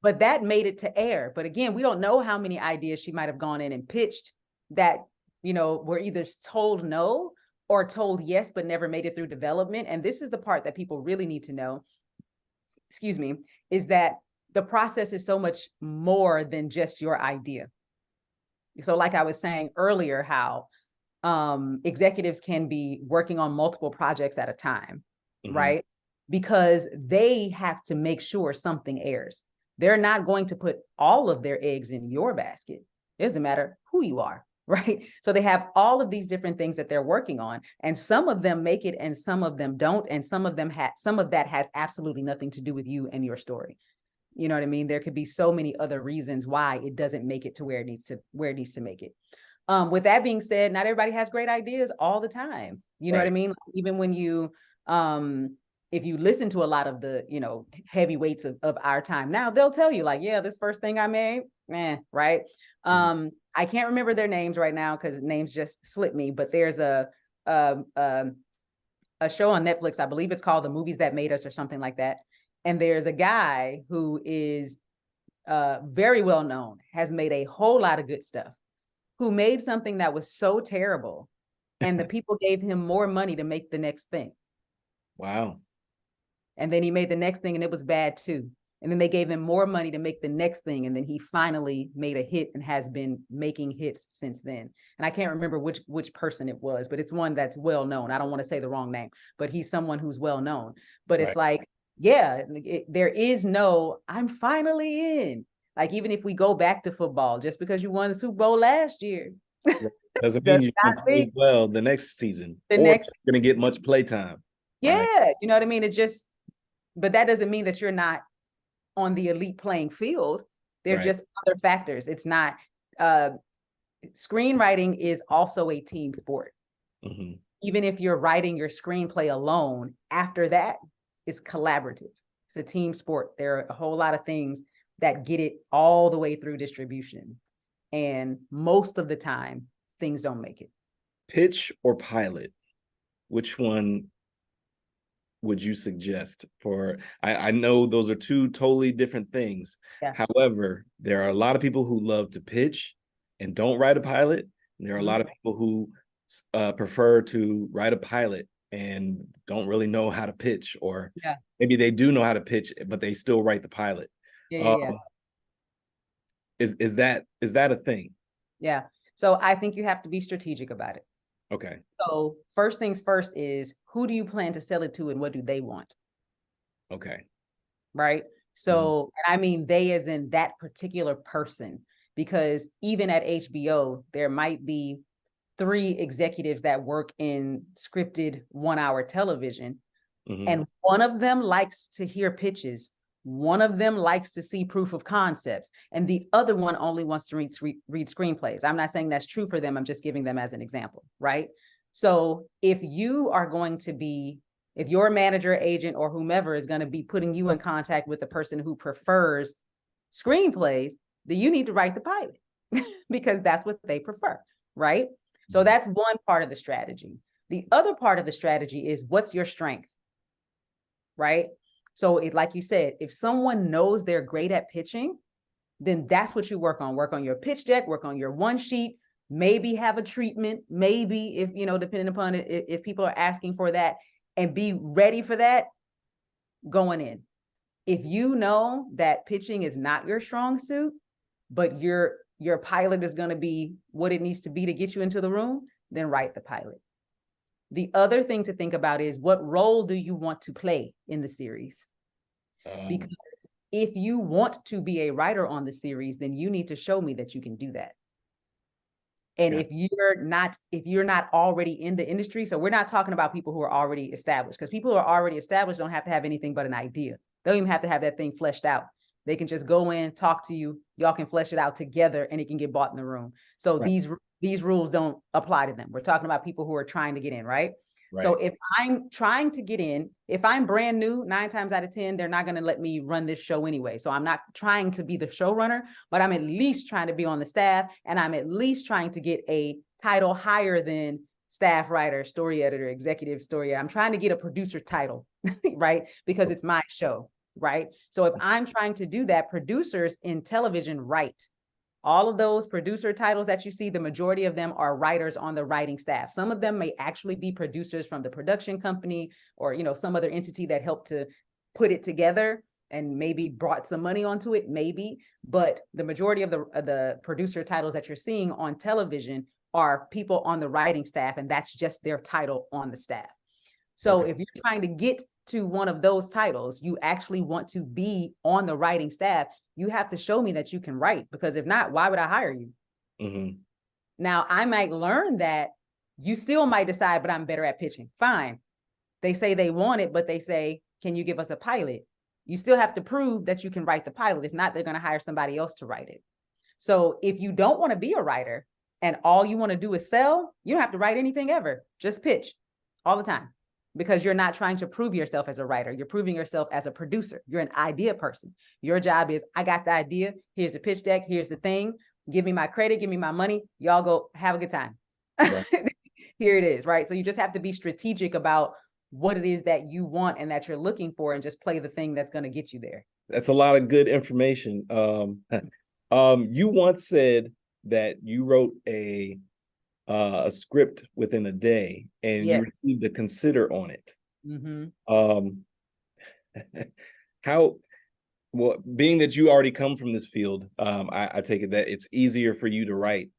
But that made it to air. But again, we don't know how many ideas she might have gone in and pitched that, were either told no or told yes, but never made it through development. And this is the part that people really need to know, excuse me, is that the process is so much more than just your idea. So like I was saying earlier, how executives can be working on multiple projects at a time, right? Because they have to make sure something airs. They're not going to put all of their eggs in your basket. It doesn't matter who you are, right? So they have all of these different things that they're working on, and some of them make it and some of them don't, and some of that has absolutely nothing to do with you and your story. You know what I mean? There could be so many other reasons why it doesn't make it to where it needs to make it. With that being said, not everybody has great ideas all the time. You know what I mean? Even when you if you listen to a lot of the, heavyweights of our time now, they'll tell you like, yeah, this first thing I made, right? I can't remember their names right now because names just slip me, but there's a show on Netflix, I believe it's called The Movies That Made Us or something like that. And there's a guy who is very well known, has made a whole lot of good stuff, who made something that was so terrible, and the people gave him more money to make the next thing.
Wow.
And then he made the next thing and it was bad too. And then they gave him more money to make the next thing. And then he finally made a hit and has been making hits since then. And I can't remember which person it was, but it's one that's well known. I don't want to say the wrong name, but he's someone who's well known. But it's like, yeah, there is no, I'm finally in. Like, even if we go back to football, just because you won the Super Bowl last year
doesn't mean you're going to play well the next season, or you're going to get much play time.
Yeah, you know what I mean? It just, but that doesn't mean that you're not on the elite playing field. They're just other factors. It's not, screenwriting is also a team sport. Even if you're writing your screenplay alone, after that, it's collaborative. It's a team sport. There are a whole lot of things that get it all the way through distribution. And most of the time, things don't make it.
Pitch or pilot? Which one would you suggest for, I know those are two totally different things.
Yeah.
However, there are a lot of people who love to pitch and don't write a pilot. And there are a lot of people who prefer to write a pilot and don't really know how to pitch, or maybe they do know how to pitch, but they still write the pilot. Is that a thing?
Yeah. So I think you have to be strategic about it.
Okay.
So first things first is, who do you plan to sell it to and what do they want?
Okay.
Right. So, I mean, they as in that particular person, because even at HBO, there might be 3 executives that work in scripted 1-hour television. And one of them likes to hear pitches. One of them likes to see proof of concepts. And the other one only wants to read screenplays. I'm not saying that's true for them. I'm just giving them as an example, right? So if you are going to be, if your manager, agent, or whomever is going to be putting you in contact with the person who prefers screenplays, then you need to write the pilot because that's what they prefer, right? So that's one part of the strategy. The other part of the strategy is, what's your strength, right? So like you said, if someone knows they're great at pitching, then that's what you work on. Work on your pitch deck, work on your one sheet, maybe have a treatment, maybe if, depending upon it, if people are asking for that, and be ready for that going in. If you know that pitching is not your strong suit, but your pilot is going to be what it needs to be to get you into the room, then write the pilot. The other thing to think about is, what role do you want to play in the series? Because if you want to be a writer on the series, then you need to show me that you can do that. And if you're not already in the industry, so we're not talking about people who are already established, because people who are already established don't have to have anything but an idea. They don't even have to have that thing fleshed out. They can just go in, talk to you, y'all can flesh it out together, and it can get bought in the room. So these rules don't apply to them. We're talking about people who are trying to get in, right? So if I'm trying to get in, if I'm brand new, 9 times out of 10, they're not going to let me run this show anyway. So I'm not trying to be the showrunner, but I'm at least trying to be on the staff, and I'm at least trying to get a title higher than staff writer, story editor, executive story. I'm trying to get a producer title, right? Because it's my show, right? So if I'm trying to do that, producers in television write. All of those producer titles that you see, the majority of them are writers on the writing staff. Some of them may actually be producers from the production company, or some other entity that helped to put it together and maybe brought some money onto it, maybe. But the majority of the producer titles that you're seeing on television are people on the writing staff, and that's just their title on the staff. So if you're trying to get to one of those titles, you actually want to be on the writing staff, you have to show me that you can write, because if not, why would I hire you? Now, I might learn that. You still might decide, but I'm better at pitching. Fine. They say they want it, but they say, can you give us a pilot? You still have to prove that you can write the pilot. If not, they're going to hire somebody else to write it. So if you don't want to be a writer and all you want to do is sell, you don't have to write anything ever. Just pitch all the time. Because you're not trying to prove yourself as a writer. You're proving yourself as a producer. You're an idea person. Your job is, I got the idea. Here's the pitch deck. Here's the thing. Give me my credit. Give me my money. Y'all go have a good time. Right. Here it is, right? So you just have to be strategic about what it is that you want and that you're looking for, and just play the thing that's going to get you there.
That's a lot of good information. You once said that you wrote a script within a day, and you received a consider on it. Well, being that you already come from this field, I take it that it's easier for you to write.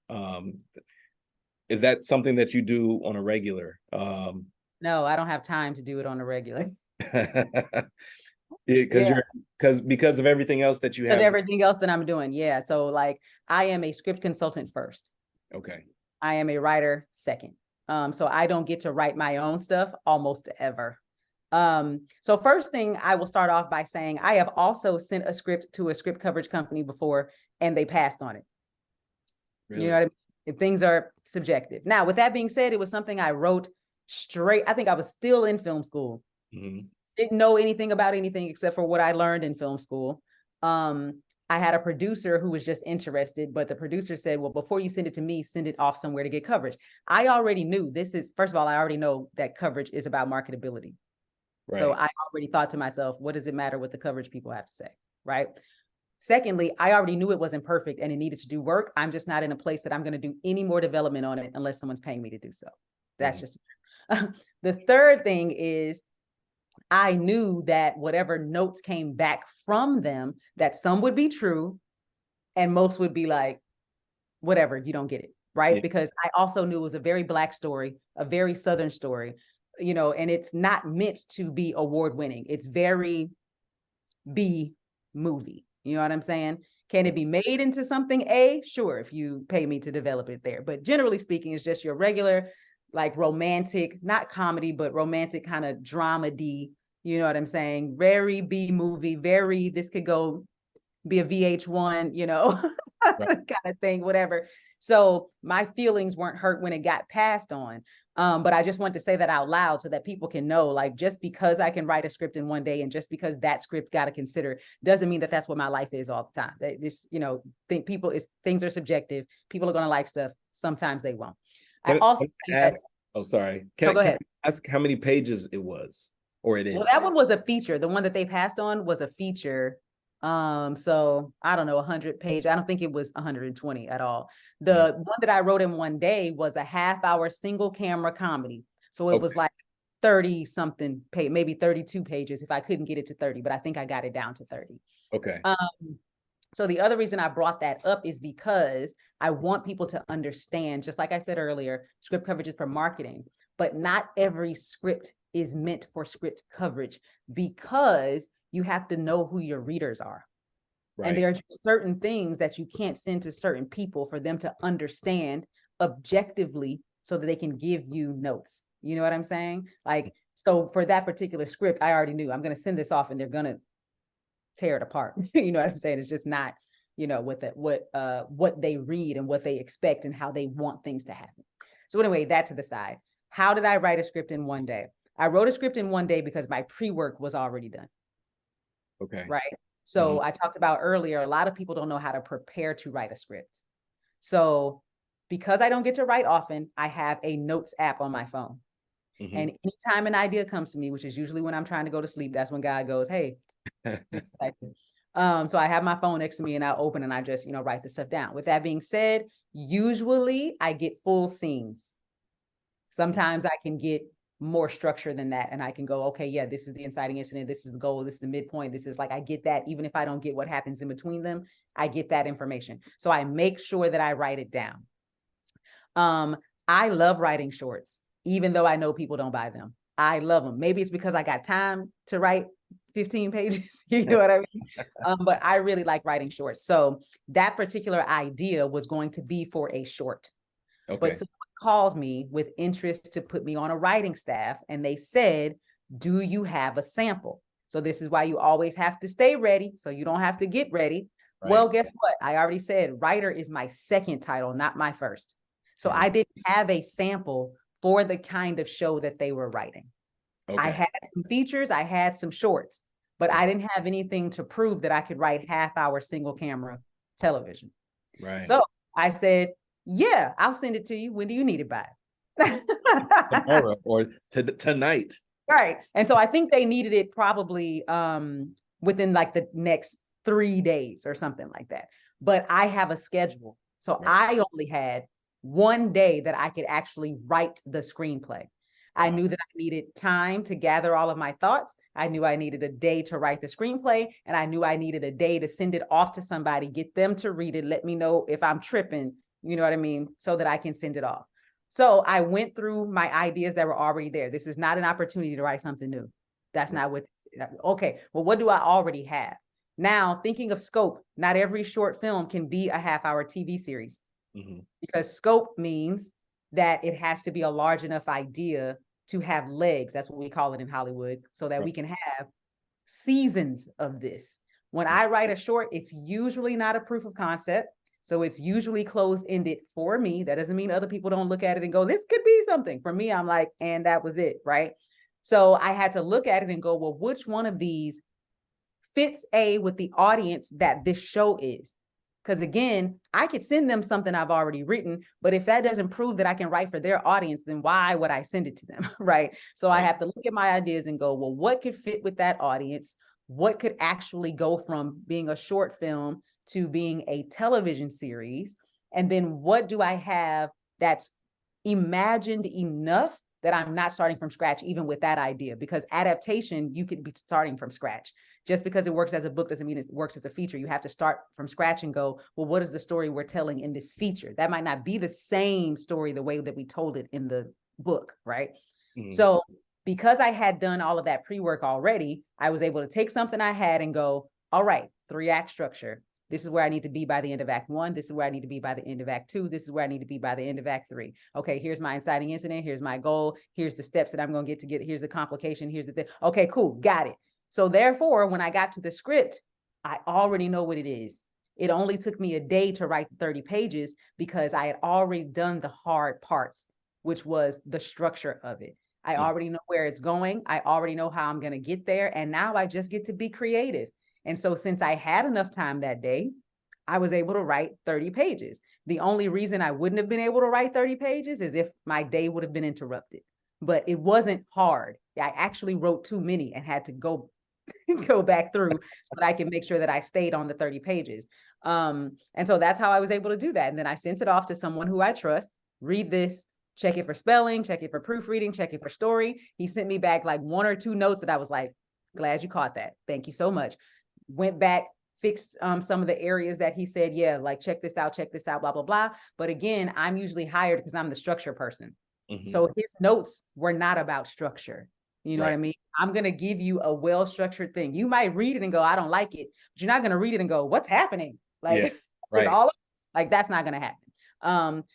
Is that something that you do on a regular?
No, I don't have time to do it on a regular.
Because of everything else that you have.
Everything else that I'm doing. Yeah. So like, I am a script consultant first.
Okay.
I am a writer second. So I don't get to write my own stuff almost ever. So first thing, I will start off by saying, I have also sent a script to a script coverage company before, and they passed on it. Really? You know what I mean? If things are subjective. Now, with that being said, it was something I wrote straight. I think I was still in film school. Didn't know anything about anything except for what I learned in film school. I had a producer who was just interested, but the producer said, well, before you send it to me, send it off somewhere to get coverage. I already knew this is, first of all, I already know that coverage is about marketability, So I already thought to myself, what does it matter what the coverage people have to say, right? Secondly, I already knew it wasn't perfect and it needed to do work. I'm just not in a place that I'm going to do any more development on it unless someone's paying me to do so. That's just the third thing is I knew that whatever notes came back from them, that some would be true and most would be like, whatever, you don't get it, right? Because I also knew it was a very Black story, a very Southern story, you know, and it's not meant to be award winning. It's very B movie. You know what I'm saying? Can it be made into something A? Sure, if you pay me to develop it there. But generally speaking, it's just your regular, like romantic, not comedy, but romantic kind of dramedy. You know what I'm saying? Very B movie, very, this could go be a VH1, you know, kind of thing, whatever. So my feelings weren't hurt when it got passed on. But I just want to say that out loud so that people can know, like, just because I can write a script in one day and just because that script got to consider doesn't mean that that's what my life is all the time. This, you know, things are subjective. People are going to like stuff. Sometimes they won't.
Can I ask how many pages it was or it is?
Well, that one was a feature. The one that they passed on was a feature. So I don't know, 100 page. I don't think it was 120 at all. The one that I wrote in one day was a half-hour single camera comedy. So it was like 30 something page, maybe 32 pages if I couldn't get it to 30, but I think I got it down to 30.
Okay.
So the other reason I brought that up is because I want people to understand, just like I said earlier, script coverage is for marketing, but not every script is meant for script coverage because you have to know who your readers are. Right. And there are certain things that you can't send to certain people for them to understand objectively so that they can give you notes. You know what I'm saying? Like, so for that particular script, I already knew I'm going to send this off and they're going to tear it apart. You know what I'm saying? It's just not, you know, what they read and what they expect and how they want things to happen. So anyway, that to the side. How did I write a script in one day? I wrote a script in one day because my pre-work was already done.
Okay.
Right. So I talked about earlier, a lot of people don't know how to prepare to write a script. So because I don't get to write often, I have a notes app on my phone. And anytime an idea comes to me, which is usually when I'm trying to go to sleep, that's when God goes, hey. So I have my phone next to me and I open and I just, you know, write the stuff down. With that being said, usually I get full scenes. Sometimes I can get more structure than that. And I can go, okay, yeah, this is the inciting incident. This is the goal. This is the midpoint. This is like, I get that. Even if I don't get what happens in between them, I get that information. So I make sure that I write it down. I love writing shorts, even though I know people don't buy them. I love them. Maybe it's because I got time to write 15 pages. You know what I mean? But I really like writing shorts. So that particular idea was going to be for a short. Okay. But someone called me with interest to put me on a writing staff. And they said, do you have a sample? So this is why you always have to stay ready. So you don't have to get ready. Right. Well, guess what? I already said writer is my second title, not my first. So I didn't have a sample for the kind of show that they were writing. Okay. I had some features, I had some shorts, but I didn't have anything to prove that I could write half-hour single camera television. Right. So I said, yeah, I'll send it to you. When do you need it by?
Tomorrow or tonight.
Right. And so I think they needed it probably within like the next 3 days or something like that. But I have a schedule. So I only had one day that I could actually write the screenplay. I knew that I needed time to gather all of my thoughts. I knew I needed a day to write the screenplay, and I knew I needed a day to send it off to somebody, get them to read it, let me know if I'm tripping, you know what I mean, so that I can send it off. So I went through my ideas that were already there. This is not an opportunity to write something new. That's not what, okay, well, what do I already have? Now, thinking of scope, not every short film can be a half-hour TV series. Because scope means that it has to be a large enough idea to have legs. That's what we call it in Hollywood, so that we can have seasons of this. When I write a short, it's usually not a proof of concept. So it's usually closed-ended for me. That doesn't mean other people don't look at it and go, this could be something. For me, I'm like, and that was it, right? So I had to look at it and go, well, which one of these fits with the audience that this show is? Because again, I could send them something I've already written, but if that doesn't prove that I can write for their audience, then why would I send it to them, right? So I have to look at my ideas and go, well, what could fit with that audience? What could actually go from being a short film to being a television series? And then what do I have that's imagined enough that I'm not starting from scratch, even with that idea? Because adaptation, you could be starting from scratch. Just because it works as a book doesn't mean it works as a feature. You have to start from scratch and go, well, what is the story we're telling in this feature? That might not be the same story the way that we told it in the book, right? Mm-hmm. So because I had done all of that pre-work already, I was able to take something I had and go, all right, 3-act structure. This is where I need to be by the end of Act 1. This is where I need to be by the end of Act 2. This is where I need to be by the end of Act 3. Okay, here's my inciting incident. Here's my goal. Here's the steps that I'm going to get. Here's the complication. Here's the thing. Okay, cool. Got it. So therefore, when I got to the script, I already know what it is. It only took me a day to write 30 pages because I had already done the hard parts, which was the structure of it. I already know where it's going. I already know how I'm going to get there. And now I just get to be creative. And so since I had enough time that day, I was able to write 30 pages. The only reason I wouldn't have been able to write 30 pages is if my day would have been interrupted. But it wasn't hard. I actually wrote too many and had to go back through so that I can make sure that I stayed on the 30 pages. And so that's how I was able to do that. And then I sent it off to someone who I trust. Read this, check it for spelling, check it for proofreading, check it for story. He sent me back like 1 or 2 notes that I was like, glad you caught that. Thank you so much. Went back, fixed some of the areas that he said, yeah, like check this out, blah, blah, blah. But again, I'm usually hired because I'm the structure person. Mm-hmm. So his notes were not about structure. You know what I mean? I'm going to give you a well-structured thing. You might read it and go, I don't like it, but you're not going to read it and go, what's happening? Like, like that's not going to happen.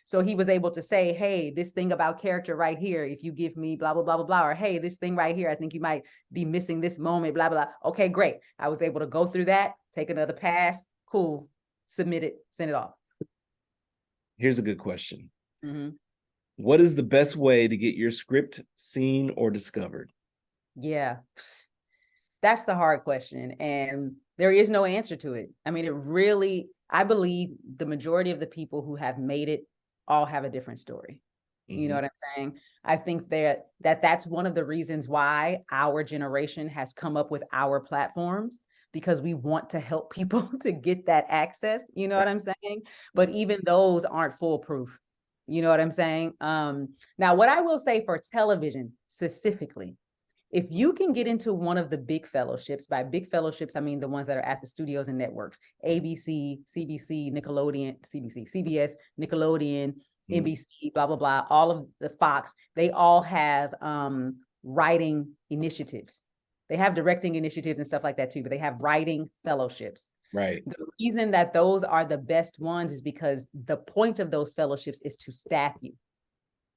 So he was able to say, hey, this thing about character right here, if you give me blah, blah, blah, blah, blah, or hey, this thing right here, I think you might be missing this moment, blah, blah, blah. Okay, great. I was able to go through that, take another pass. Cool. Submit it, send it off.
Here's a good question.
Mm-hmm.
What is the best way to get your script seen or discovered?
Yeah, that's the hard question. And there is no answer to it. I mean, I believe the majority of the people who have made it all have a different story. Mm-hmm. You know what I'm saying? I think that's one of the reasons why our generation has come up with our platforms, because we want to help people to get that access. You know what I'm saying? But even those aren't foolproof. You know what I'm saying? Now, what I will say for television specifically, if you can get into one of the big fellowships, by big fellowships, I mean the ones that are at the studios and networks, ABC, CBC, Nickelodeon, CBS, Nickelodeon, NBC, blah, blah, blah, all of the Fox, they all have writing initiatives. They have directing initiatives and stuff like that too, but they have writing fellowships.
Right.
The reason that those are the best ones is because the point of those fellowships is to staff you.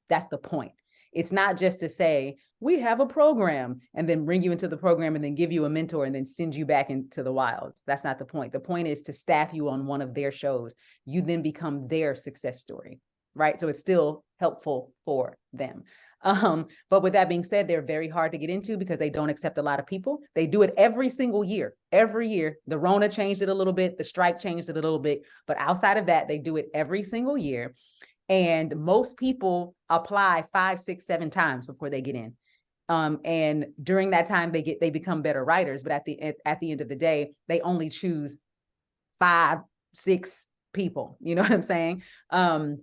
That's the point. It's not just to say, we have a program and then bring you into the program and then give you a mentor and then send you back into the wild. That's not the point. The point is to staff you on one of their shows. You then become their success story, right? So it's still helpful for them. But with that being said, they're very hard to get into because they don't accept a lot of people. They do it every single year. Every year. The Rona changed it a little bit. The strike changed it a little bit. But outside of that, they do it every single year. And most people apply 5, 6, 7 times before they get in. And during that time, they become better writers. But at the end of the day, they only choose 5, 6 people. You know what I'm saying? And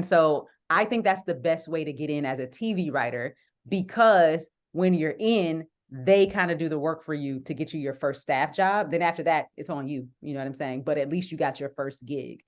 so I think that's the best way to get in as a TV writer, because when you're in, they kind of do the work for you to get you your first staff job. Then after that, it's on you. You know what I'm saying? But at least you got your first gig.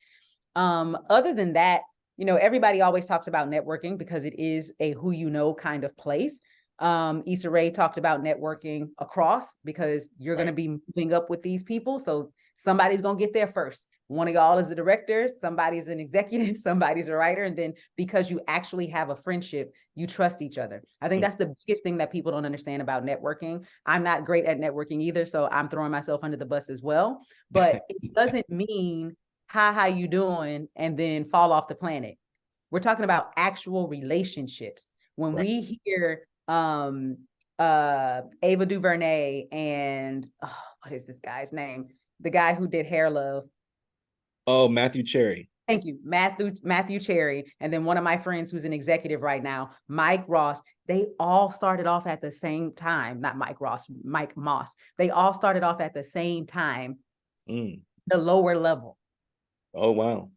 Other than that, you know, everybody always talks about networking because it is a who you know kind of place. Issa Rae talked about networking across because you're going to be moving up with these people. So somebody's going to get there first. One of y'all is a director, somebody's an executive, somebody's a writer. And then because you actually have a friendship, you trust each other. I think that's the biggest thing that people don't understand about networking. I'm not great at networking either, so I'm throwing myself under the bus as well. But it doesn't mean, hi, how you doing? And then fall off the planet. We're talking about actual relationships. When we hear Ava DuVernay and what is this guy's name? The guy who did Hair Love.
Oh, Matthew Cherry.
Thank you, Matthew Cherry, and then one of my friends who's an executive right now, Mike Ross. They all started off at the same time. Not Mike Ross, Mike Moss. They all started off at the same time, the lower level.
Oh, wow.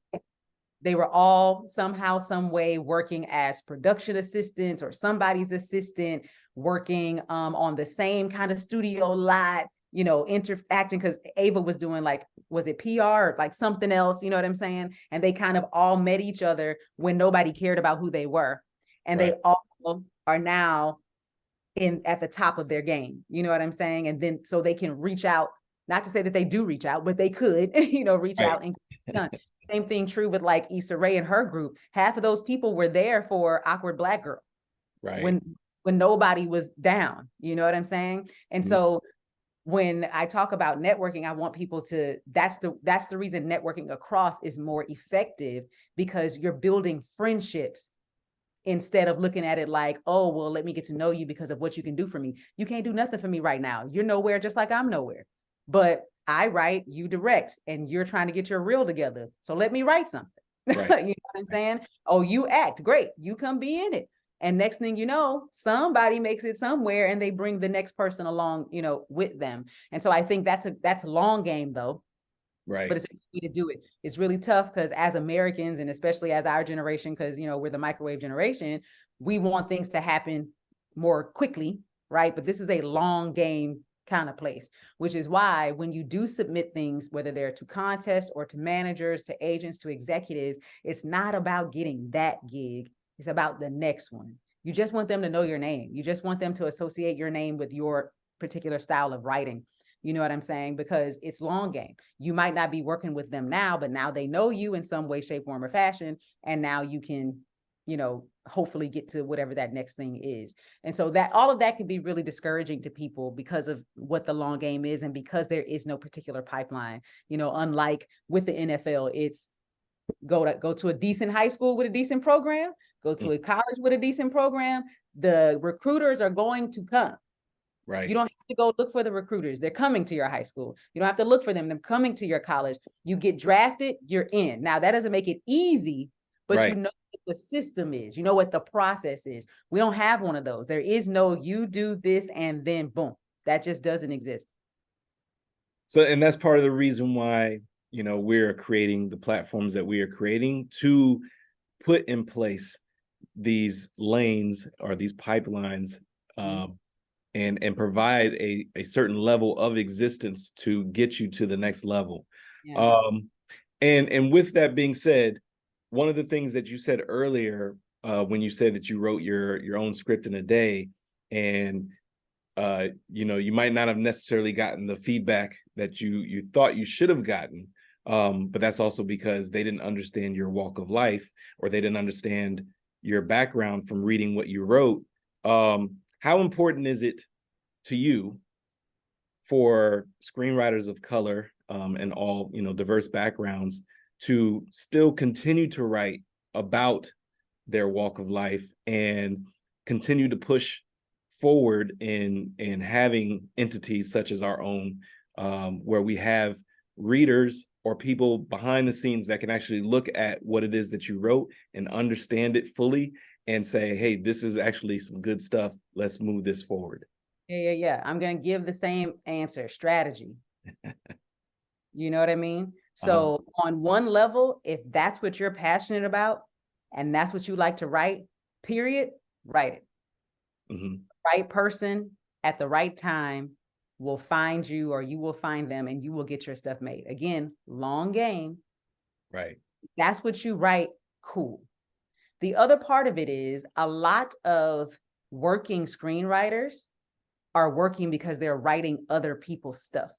They were all somehow, some way working as production assistants or somebody's assistant, working on the same kind of studio lot, you know, interacting, because Ava was doing like, was it PR or like something else, you know what I'm saying? And they kind of all met each other when nobody cared about who they were. And
Right.
they all are now at the top of their game, you know what I'm saying? And then so they can reach out, not to say that they do reach out, but they could, you know, reach
Right.
out and get it done. Same thing true with like Issa Rae and her group. Half of those people were there for Awkward Black Girl
Right.
when nobody was down, you know what I'm saying? And so when I talk about networking, I want people to, that's the reason networking across is more effective, because you're building friendships instead of looking at it like, oh, well, let me get to know you because of what you can do for me. You can't do nothing for me right now. You're nowhere, just like I'm nowhere. But I write, you direct, and you're trying to get your reel together. So let me write something.
Right.
You know what I'm saying? Oh, you act great. You come be in it. And next thing you know, somebody makes it somewhere and they bring the next person along, you know, with them. And so I think that's a long game though.
Right.
But it's easy to do it. It's really tough because as Americans, and especially as our generation, because, you know, we're the microwave generation, we want things to happen more quickly, right? But this is a long game kind of place, which is why when you do submit things, whether they're to contests or to managers, to agents, to executives, it's not about getting that gig. It's about the next one. You just want them to know your name. You just want them to associate your name with your particular style of writing. You know what I'm saying? Because it's long game. You might not be working with them now, but now they know you in some way, shape, form, or fashion. And now you can, you know, hopefully get to whatever that next thing is. And so that all of that can be really discouraging to people because of what the long game is and because there is no particular pipeline. You know, unlike with the NFL, it's go to a decent high school with a decent program, go to a college with a decent program. The recruiters are going to come.
Right.
You don't have to go look for the recruiters. They're coming to your high school. You don't have to look for them. They're coming to your college. You get drafted, you're in. Now, that doesn't make it easy, but
Right.
you know what the system is. You know what the process is. We don't have one of those. There is no you do this and then boom. That just doesn't exist.
So, and that's part of the reason why, you know, we're creating the platforms that we are creating to put in place these lanes or these pipelines, and provide a certain level of existence to get you to the next level.
Yeah.
And with that being said, one of the things that you said earlier, when you said that you wrote your own script in a day, and you know, you might not have necessarily gotten the feedback that you thought you should have gotten, but that's also because they didn't understand your walk of life, or they didn't understand your background from reading what you wrote. How important is it to you for screenwriters of color, and all, you know, diverse backgrounds to still continue to write about their walk of life and continue to push forward in having entities such as our own, where we have readers or people behind the scenes that can actually look at what it is that you wrote and understand it fully and say, hey, this is actually some good stuff. Let's move this forward.
Yeah. I'm going to give the same answer, strategy. You know what I mean? So on one level, if that's what you're passionate about and that's what you like to write, period, write it. The right person at the right time will find you, or you will find them, and you will get your stuff made. Again, long game.
Right.
That's what you write, cool. The other part of it is a lot of working screenwriters are working because they're writing other people's stuff.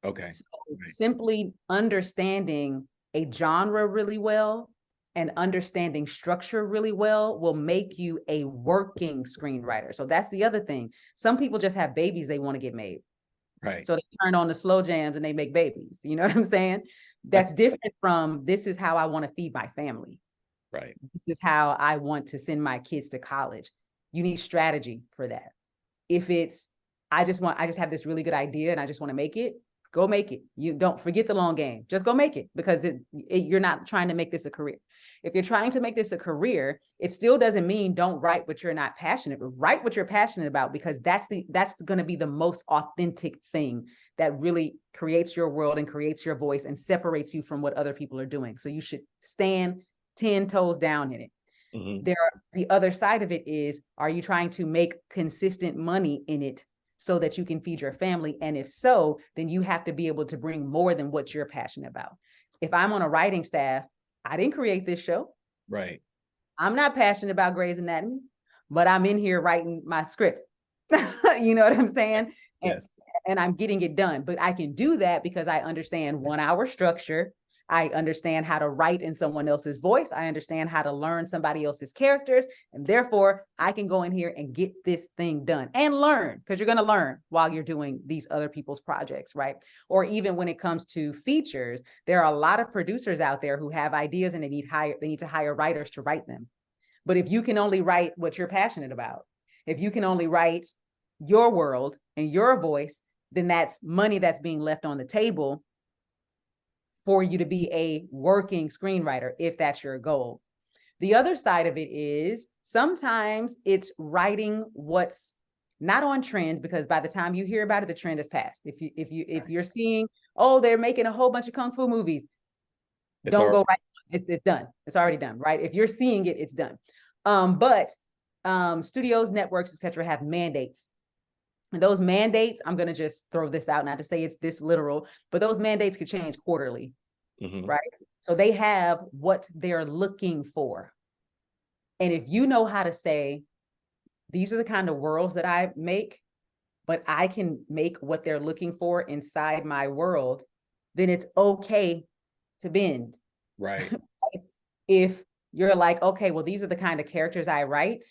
Okay.
So simply understanding a genre really well and understanding structure really well will make you a working screenwriter. So that's the other thing. Some people just have babies they want to get made.
Right.
So they turn on the slow jams and they make babies. You know what I'm saying? That's different from, this is how I want to feed my family.
Right.
This is how I want to send my kids to college. You need strategy for that. If it's, I just have this really good idea and I just want to make it, Go make it. You don't forget the long game. Just go make it, because you're not trying to make this a career. If you're trying to make this a career, it still doesn't mean don't write what you're not passionate about. Write what you're passionate about, because that's going to be the most authentic thing that really creates your world and creates your voice and separates you from what other people are doing. So you should stand 10 toes down in it. Mm-hmm. The other side of it is, are you trying to make consistent money in it so that you can feed your family? And if so, then you have to be able to bring more than what you're passionate about. If I'm on a writing staff, I didn't create this show.
Right.
I'm not passionate about Grey's Anatomy, but I'm in here writing my scripts. You know what I'm saying?
Yes.
And I'm getting it done. But I can do that because I understand 1 hour structure. I understand how to write in someone else's voice. I understand how to learn somebody else's characters. And therefore, I can go in here and get this thing done and learn, because you're going to learn while you're doing these other people's projects, right? Or even when it comes to features, there are a lot of producers out there who have ideas and they need to hire writers to write them. But if you can only write what you're passionate about, if you can only write your world and your voice, then that's money that's being left on the table for you to be a working screenwriter, if that's your goal. The other side of it is, sometimes it's writing what's not on trend, because by the time you hear about it, the trend has passed. If you're seeing, oh, they're making a whole bunch of kung fu movies, don't go right. It's done. It's already done, right? If you're seeing it, it's done. But studios, networks, etc., have mandates. And those mandates, I'm going to just throw this out, not to say it's this literal, but those mandates could change quarterly, mm-hmm. right? So they have what they're looking for. And if you know how to say, these are the kind of worlds that I make, but I can make what they're looking for inside my world, then it's okay to bend.
Right.
If you're like, okay, well, these are the kind of characters I write,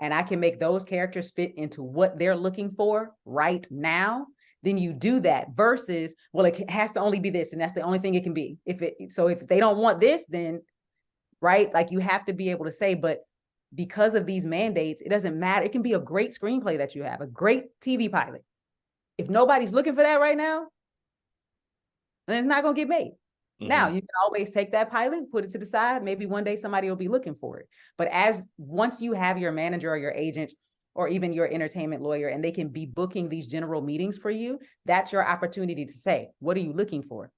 and I can make those characters fit into what they're looking for right now, then you do that, versus, well, it has to only be this, and that's the only thing it can be. If they don't want this, then, right, like, you have to be able to say, but because of these mandates, it doesn't matter. It can be a great screenplay that you have, a great TV pilot. If nobody's looking for that right now, then it's not going to get made. Mm-hmm. Now, you can always take that pilot, put it to the side. Maybe one day somebody will be looking for it. But once you have your manager or your agent or even your entertainment lawyer, and they can be booking these general meetings for you, that's your opportunity to say, what are you looking for?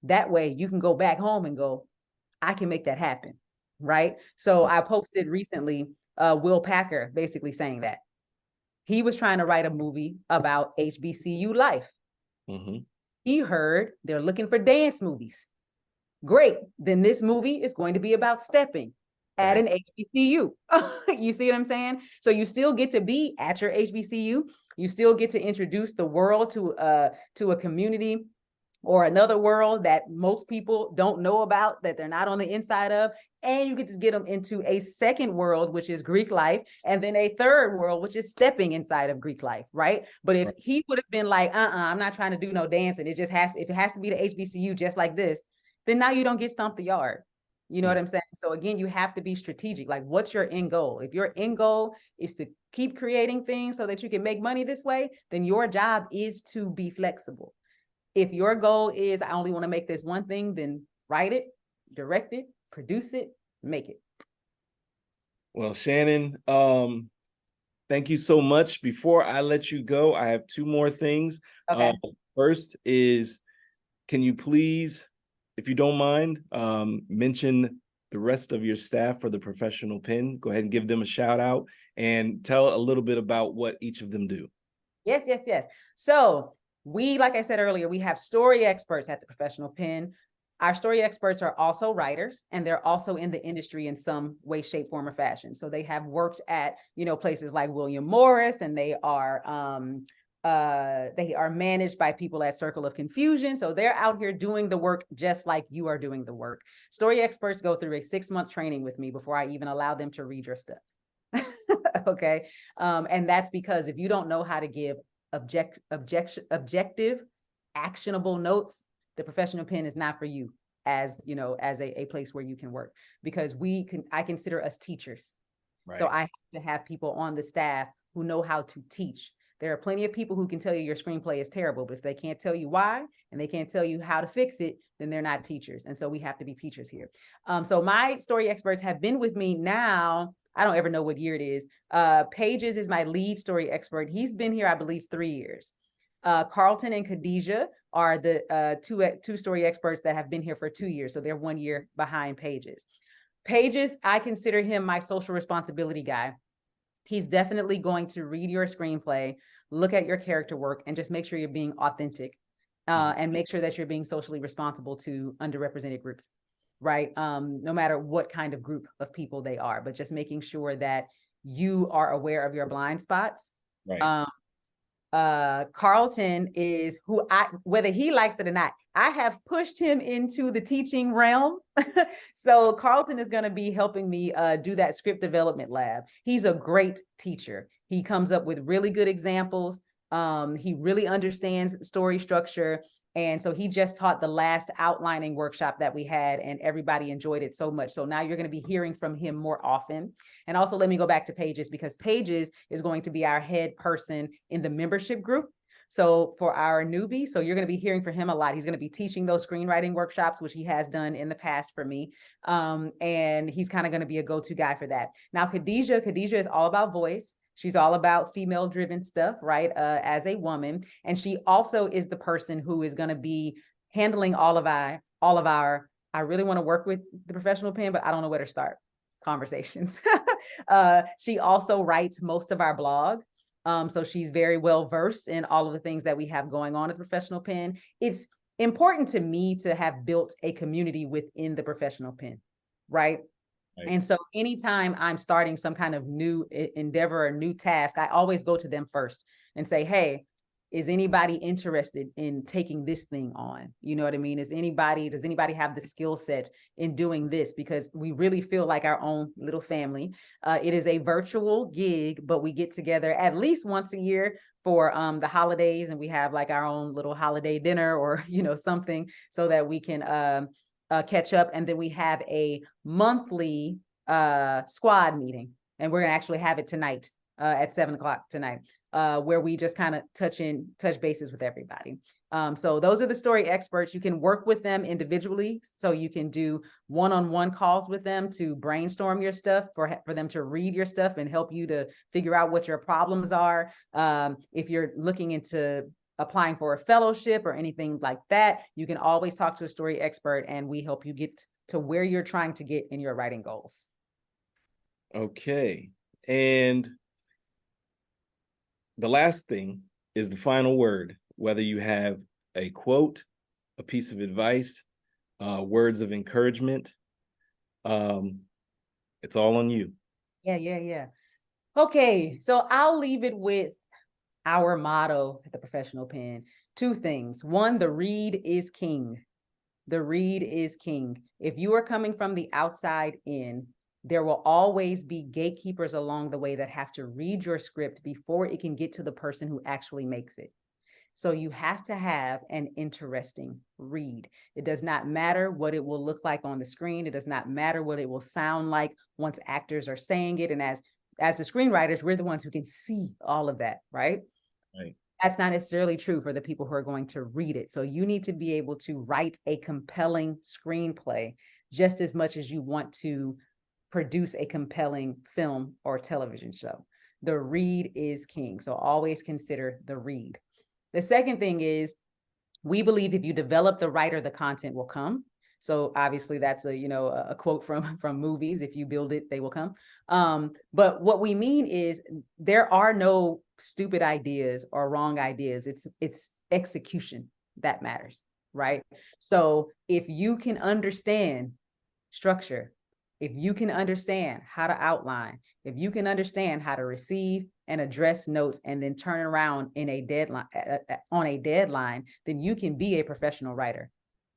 That way you can go back home and go, I can make that happen, right? So I posted recently Will Packer basically saying that. He was trying to write a movie about HBCU life. Mm-hmm. He heard they're looking for dance movies. Great. Then this movie is going to be about stepping at an HBCU. You see what I'm saying? So you still get to be at your HBCU. You still get to introduce the world to a community or another world that most people don't know about, that they're not on the inside of. And you get to get them into a second world, which is Greek life, and then a third world, which is stepping inside of Greek life, right? But if he would have been like, I'm not trying to do no dancing, if it has to be the HBCU just like this, then now you don't get stomped the yard. You know what I'm saying? So again, you have to be strategic. Like, what's your end goal? If your end goal is to keep creating things so that you can make money this way, then your job is to be flexible. If your goal is, I only want to make this one thing, then write it, direct it, produce it, make it.
Well, Shannan, thank you so much. Before I let you go, I have two more things. Okay. First is, can you please, if you don't mind, mention the rest of your staff for the Professional Pen? Go ahead and give them a shout out and tell a little bit about what each of them do.
Yes. So we, like I said earlier, we have story experts at the Professional Pen. Our story experts are also writers, and they're also in the industry in some way, shape, form, or fashion. So they have worked at, places like William Morris, and they are managed by people at Circle of Confusion. So they're out here doing the work just like you are doing the work. Story experts go through a 6-month training with me before I even allow them to read your stuff. Okay. And that's because if you don't know how to give objective, actionable notes, the Professional Pen is not for you as a place where you can work, because I consider us teachers. Right. So I have to have people on the staff who know how to teach. There are plenty of people who can tell you your screenplay is terrible, but if they can't tell you why and they can't tell you how to fix it, then they're not teachers. And so we have to be teachers here. So my story experts have been with me now. I don't ever know what year it is. Pages is my lead story expert. He's been here, I believe, 3 years. Carlton and Khadijah are the two story experts that have been here for 2 years. So they're 1 year behind Pages. Pages, I consider him my social responsibility guy. He's definitely going to read your screenplay, look at your character work, and just make sure you're being authentic and make sure that you're being socially responsible to underrepresented groups, right? No matter what kind of group of people they are, but just making sure that you are aware of your blind spots.
Right.
Carlton is who whether he likes it or not, I have pushed him into the teaching realm. So Carlton is going to be helping me do that script development lab. He's a great teacher. He comes up with really good examples. He really understands story structure. And so he just taught the last outlining workshop that we had, and everybody enjoyed it so much. So now you're going to be hearing from him more often. And also let me go back to Pages, because Pages is going to be our head person in the membership group. So for our newbie, so you're going to be hearing from him a lot. He's going to be teaching those screenwriting workshops, which he has done in the past for me. And he's kind of going to be a go-to guy for that. Now, Khadijah is all about voice. She's all about female-driven stuff, right? As a woman. And she also is the person who is going to be handling all of our, I really want to work with the professional pen, but I don't know where to start conversations. She also writes most of our blog. So she's very well versed in all of the things that we have going on at the professional pen. It's important to me to have built a community within the professional pen, right? Right. And so anytime I'm starting some kind of new endeavor or new task, I always go to them first and say, hey, is anybody interested in taking this thing on? You know what I mean? Does anybody have the skill set in doing this? Because we really feel like our own little family. It is a virtual gig, but we get together at least once a year for the holidays, and we have like our own little holiday dinner or, something, so that we can catch up. And then we have a monthly squad meeting, and we're gonna actually have it tonight at 7:00 tonight, where we just kind of touch bases with everybody. So those are the story experts. You can work with them individually, so you can do one-on-one calls with them to brainstorm your stuff, for them to read your stuff and help you to figure out what your problems are. If you're looking into applying for a fellowship or anything like that, you can always talk to a story expert, and we help you get to where you're trying to get in your writing goals.
Okay. And the last thing is the final word, whether you have a quote, a piece of advice, words of encouragement. It's all on you.
Yeah. Okay, so I'll leave it with our motto at the professional pen. 2 things. 1, the read is king. The read is king. If you are coming from the outside in, there will always be gatekeepers along the way that have to read your script before it can get to the person who actually makes it. So you have to have an interesting read. It does not matter what it will look like on the screen. It does not matter what it will sound like once actors are saying it. And as the screenwriters, we're the ones who can see all of that, right?
Right.
That's not necessarily true for the people who are going to read it. So you need to be able to write a compelling screenplay just as much as you want to produce a compelling film or television show. The read is king. So always consider the read. The second thing is, we believe if you develop the writer, the content will come. So obviously that's a quote from movies. If you build it, they will come. But what we mean is, there are no stupid ideas or wrong ideas. It's execution that matters, right? So if you can understand structure, if you can understand how to outline, if you can understand how to receive and address notes and then turn around in a deadline on a deadline, then you can be a professional writer.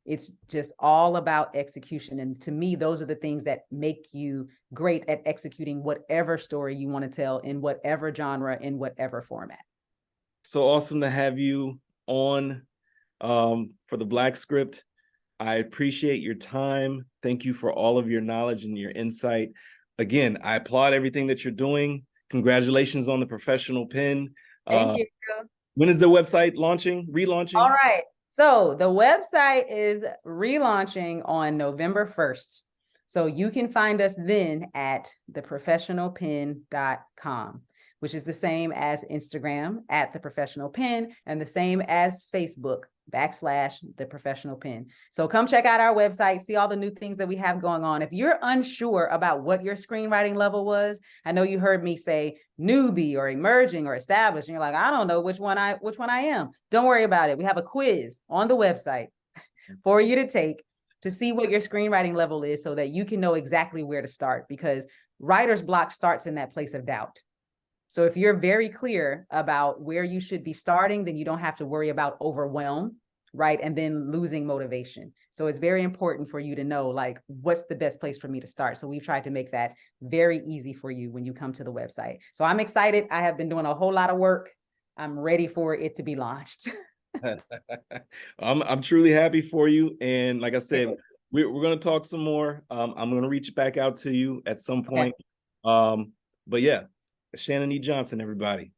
It's just all about execution. And to me, those are the things that make you great at executing whatever story you want to tell in whatever genre, in whatever format.
So awesome to have you on for TheBlkScript. I appreciate your time. Thank you for all of your knowledge and your insight. Again, I applaud everything that you're doing. Congratulations on the professional pen.
Thank you.
When is the website relaunching?
All right. So the website is relaunching on November 1st. So you can find us then at theprofessionalpen.com, which is the same as Instagram at The Professional Pen and the same as Facebook / The Professional Pen. So come check out our website, see all the new things that we have going on. If you're unsure about what your screenwriting level was, I know you heard me say newbie or emerging or established, and you're like, I don't know which one I am. Don't worry about it. We have a quiz on the website for you to take to see what your screenwriting level is so that you can know exactly where to start, because writer's block starts in that place of doubt. So if you're very clear about where you should be starting, then you don't have to worry about overwhelm, right? And then losing motivation. So it's very important for you to know, like, what's the best place for me to start? So we've tried to make that very easy for you when you come to the website. So I'm excited. I have been doing a whole lot of work. I'm ready for it to be launched.
I'm truly happy for you. And like I said, we're going to talk some more. I'm going to reach back out to you at some point. Okay. But yeah, Shannan E. Johnson, everybody.